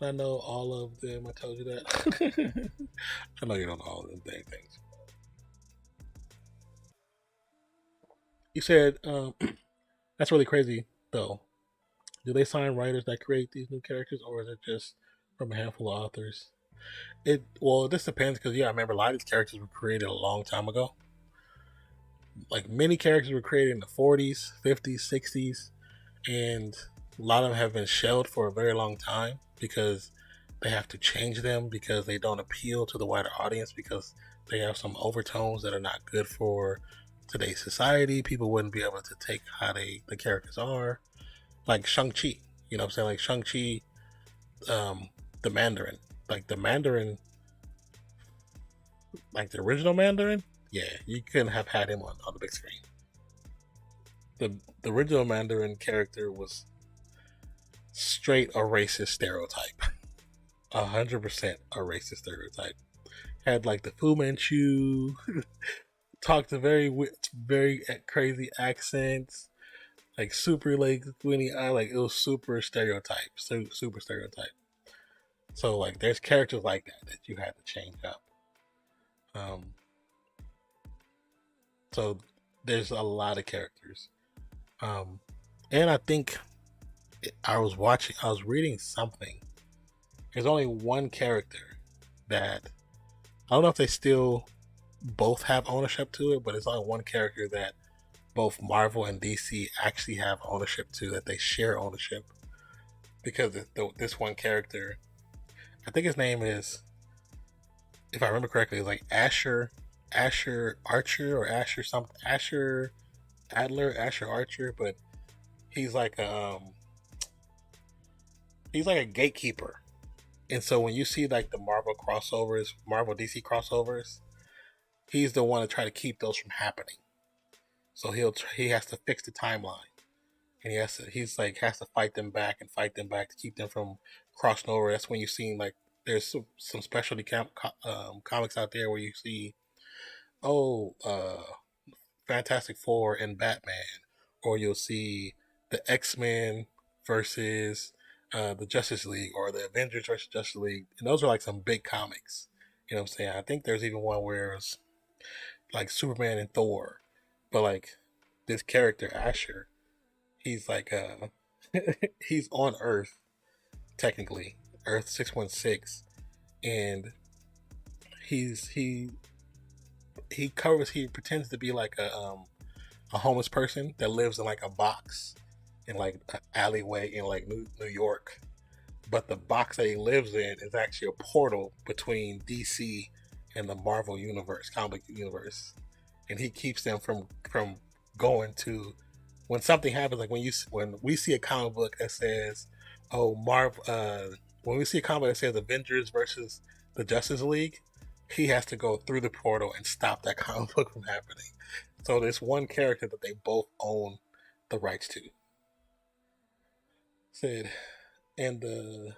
all of them. I told you that. I know you don't know all of them dang things. You said that's really crazy though. Do they sign writers that create these new characters, or is it just from a handful of authors? This depends because I remember a lot of these characters were created a long time ago. Like many characters were created in the 40s, 50s, 60s, and a lot of them have been shelved for a very long time because they have to change them because they don't appeal to the wider audience because they have some overtones that are not good for today's society. People wouldn't be able to take how the characters are. Like Shang-Chi, you know what I'm saying? Like Shang-Chi, the Mandarin. Like the Mandarin, like the original Mandarin, yeah, you couldn't have had him on the big screen. The original Mandarin character was straight a racist stereotype. 100% a racist stereotype. Had like the Fu Manchu, talked a very crazy accents, like super like squinty eye, like it was super stereotype, super stereotype. So like there's characters like that you had to change up. Um, so there's a lot of characters. Um, and I think I was reading something. There's only one character that I don't know if they still both have ownership to it, but it's only one character that both Marvel and DC actually have ownership to, that they share ownership. Because this one character, I think his name is, if I remember correctly, it's like Asher Archer or Asher something, Asher Adler, Asher Archer, but he's like he's like a gatekeeper. And so when you see like the Marvel crossovers, Marvel DC crossovers, he's the one to try to keep those from happening. So he has to fix the timeline, and has to fight them back to keep them from crossing over. That's when you see like there's some specialty comics out there where you see oh Fantastic Four and Batman, or you'll see the X-Men versus the Justice League, or the Avengers versus Justice League, and those are like some big comics. You know what I'm saying? I think there's even one where it's like Superman and Thor, but like this character Asher, he's like he's on Earth technically, Earth 616, and he he pretends to be like a homeless person that lives in like a box in like an alleyway in like New York, but the box that he lives in is actually a portal between DC and the Marvel universe, comic universe, and he keeps them from going to when something happens. Like when we see a comic book that says, "Oh, when we see a comic that says Avengers versus the Justice League," he has to go through the portal and stop that comic book from happening. So there's one character that they both own the rights to. Said, and the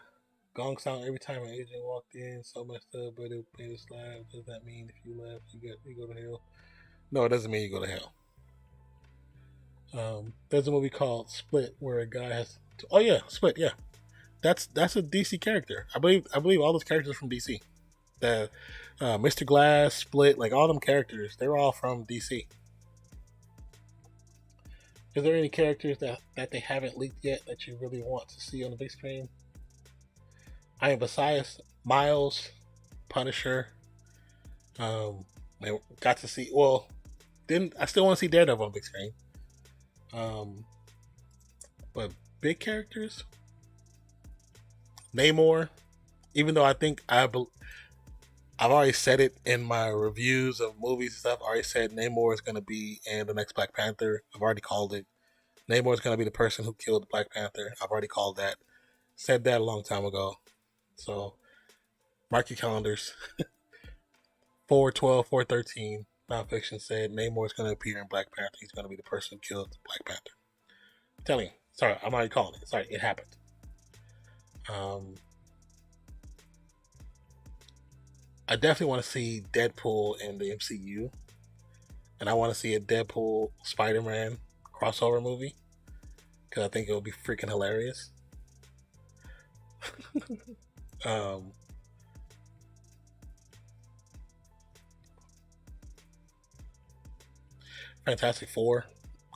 gong sound every time an agent walked in, so messed up, but it made us laugh. Does that mean if you laugh, you go to hell? No, it doesn't mean you go to hell. There's a movie called Split where a guy has. Oh yeah, Split. Yeah, that's a DC character. I believe all those characters are from DC. The Mr. Glass, Split, like all them characters, they're all from DC. Is there any characters that they haven't leaked yet that you really want to see on the big screen? I am Besides Miles, Punisher. I got to see. Well, didn't I still want to see Daredevil on the big screen? But big characters, Namor. Even though I think I've already said it in my reviews of movies and stuff. I already said Namor is going to be in the next Black Panther. I've already called it. Namor is going to be the person who killed Black Panther. I've already called that. Said that a long time ago. So, mark your calendars. 4/12/4/13. Nonpfixion said Namor is going to appear in Black Panther. He's going to be the person who killed Black Panther. I'm telling you. Sorry, I'm already calling it. Sorry, it happened. I definitely want to see Deadpool in the MCU. And I want to see a Deadpool Spider-Man crossover movie because I think it would be freaking hilarious. um, Fantastic Four.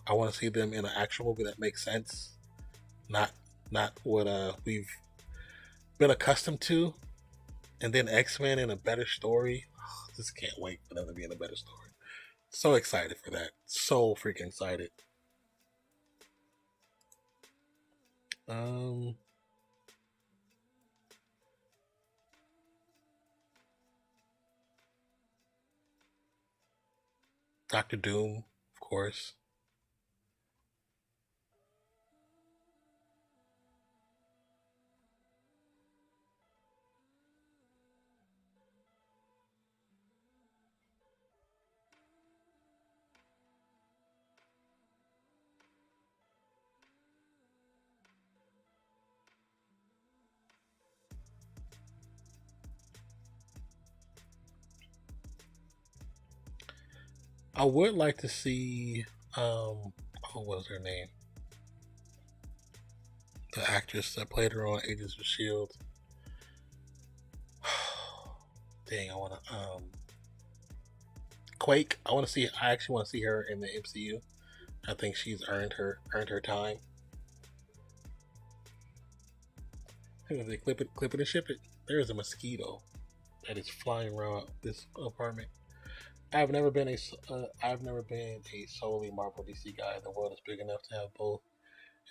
I want to see them in an actual movie that makes sense, not what we've been accustomed to. And then X-Men in a better story. Just can't wait for them to be in a better story. So excited for that. So freaking excited. Doctor Doom, of course. I would like to see what was her name? The actress that played her on Agents of Shield. Dang, I wanna Quake. I actually wanna see her in the MCU. I think she's earned her time. Hey, they clip it and ship it. There is a mosquito that is flying around this apartment. I've never been a solely Marvel DC guy. The world is big enough to have both,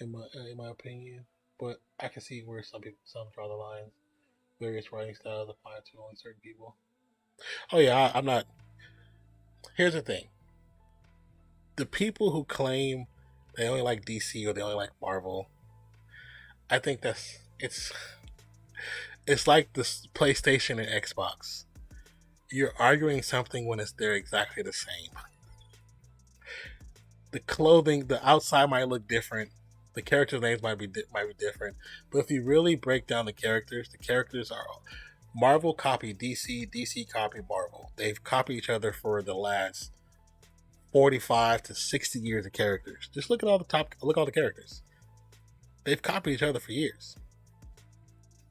in my opinion. But I can see where some draw the lines. Various writing styles apply to only certain people. Oh yeah, I'm not. Here's the thing: the people who claim they only like DC or they only like Marvel, I think it's like the PlayStation and Xbox. You're arguing something when they're exactly the same. The clothing, the outside might look different. The characters' names might be different. But if you really break down the characters are Marvel copied DC, DC copied Marvel. They've copied each other for the last 45 to 60 years of characters. Just look at all the characters. They've copied each other for years.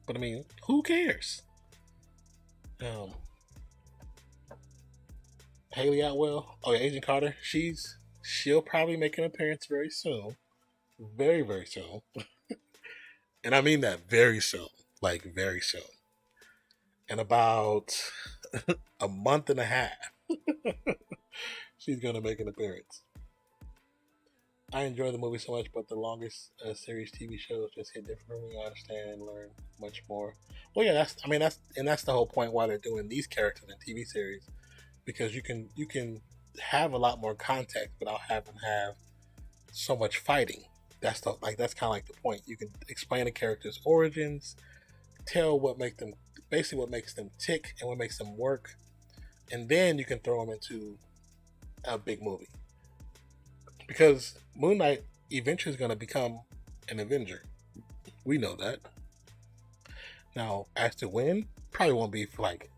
But I mean, who cares? Haley Atwell, Agent Carter, she'll probably make an appearance very soon. Very, very soon. And I mean that very soon. Like very soon. In about a month and a half. She's gonna make an appearance. I enjoy the movie so much, but the longest series TV shows just hit different for me. I understand and learn much more. Well, yeah, that's the whole point why they're doing these characters in TV series, because you can have a lot more context without having to have so much fighting. That's kind of like the point. You can explain the characters' origins, tell what makes them tick and what makes them work, and then you can throw them into a big movie. Because Moon Knight eventually is going to become an Avenger. We know that. Now, as to when, probably won't be for like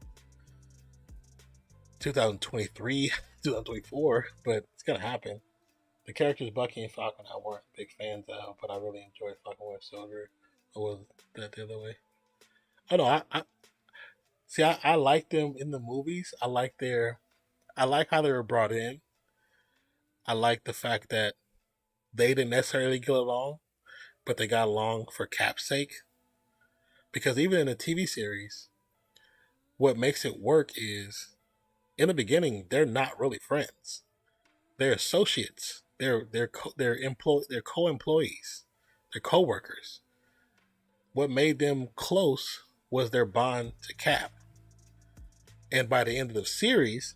2023, 2024, but it's going to happen. The characters Bucky and Falcon I weren't big fans of, but I really enjoyed Falcon Winter Soldier. Or was that the other way? Oh no, I like them in the movies. I like how they were brought in. I like the fact that they didn't necessarily get along, but they got along for Cap's sake. Because even in a TV series, what makes it work is, in the beginning, they're not really friends. They're associates. They're co-employees. They're co-workers. What made them close was their bond to Cap. And by the end of the series,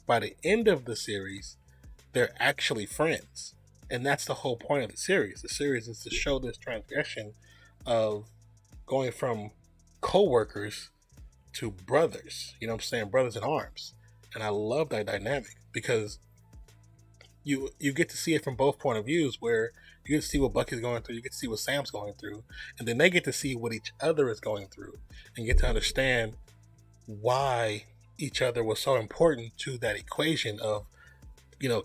they're actually friends. And that's the whole point of the series. The series is to show this transgression of going from co-workers to brothers. You know what I'm saying? Brothers in arms. And I love that dynamic because you get to see it from both point of views, where you get to see what Bucky's going through, you get to see what Sam's going through, and then they get to see what each other is going through and get to understand why each other was so important to that equation of,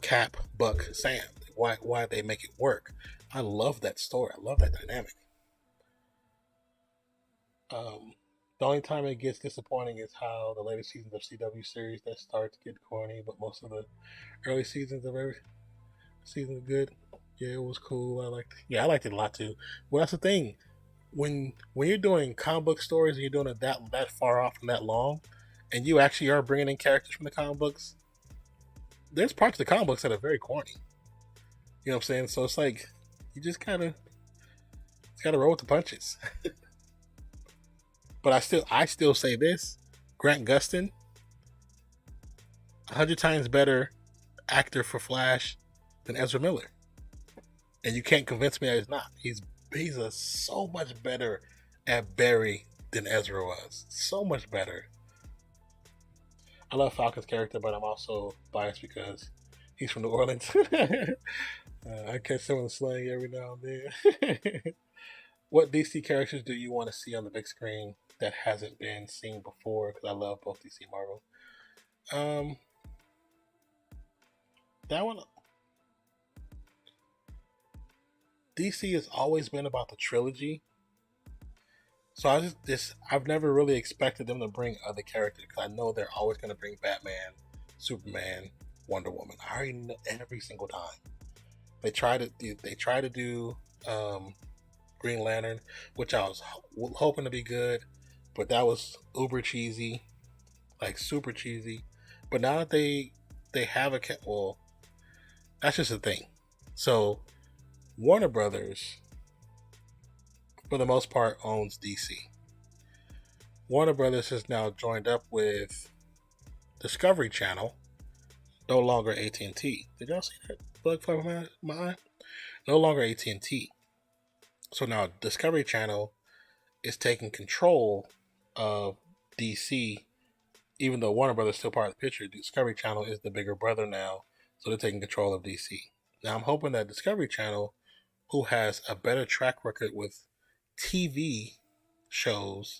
Cap, Buck, Sam. why they make it work. I love that story. I love that dynamic. The only time it gets disappointing is how the later seasons of CW series that start to get corny, but most of the early seasons of every season are good. Yeah, it was cool. I liked it a lot too. Well, that's the thing. When you're doing comic book stories and you're doing it that far off and that long, and you actually are bringing in characters from the comic books, there's parts of the comic books that are very corny. You know what I'm saying? So it's like you just gotta roll with the punches. But I still say this: Grant Gustin, 100 times better actor for Flash than Ezra Miller, and you can't convince me that he's not. He's so much better at Barry than Ezra was. So much better. I love Falcon's character, but I'm also biased because he's from New Orleans. I catch some of the slang every now and then. What DC characters do you want to see on the big screen that hasn't been seen before? Because I love both DC and Marvel. That one, DC has always been about the trilogy, so I've never really expected them to bring other characters because I know they're always going to bring Batman, Superman, Wonder Woman. I already know every single time. They try to do Green Lantern, which I was hoping to be good, but that was uber cheesy, like super cheesy. But now that they have well, that's just a thing. So Warner Brothers, for the most part, owns DC. Warner Brothers has now joined up with Discovery Channel, no longer AT&T. Did y'all see that bug fly my eye? No longer AT&T. So now Discovery Channel is taking control of DC, even though Warner Brothers is still part of the picture. Discovery Channel is the bigger brother now, so they're taking control of DC. Now I'm hoping that Discovery Channel, who has a better track record with TV shows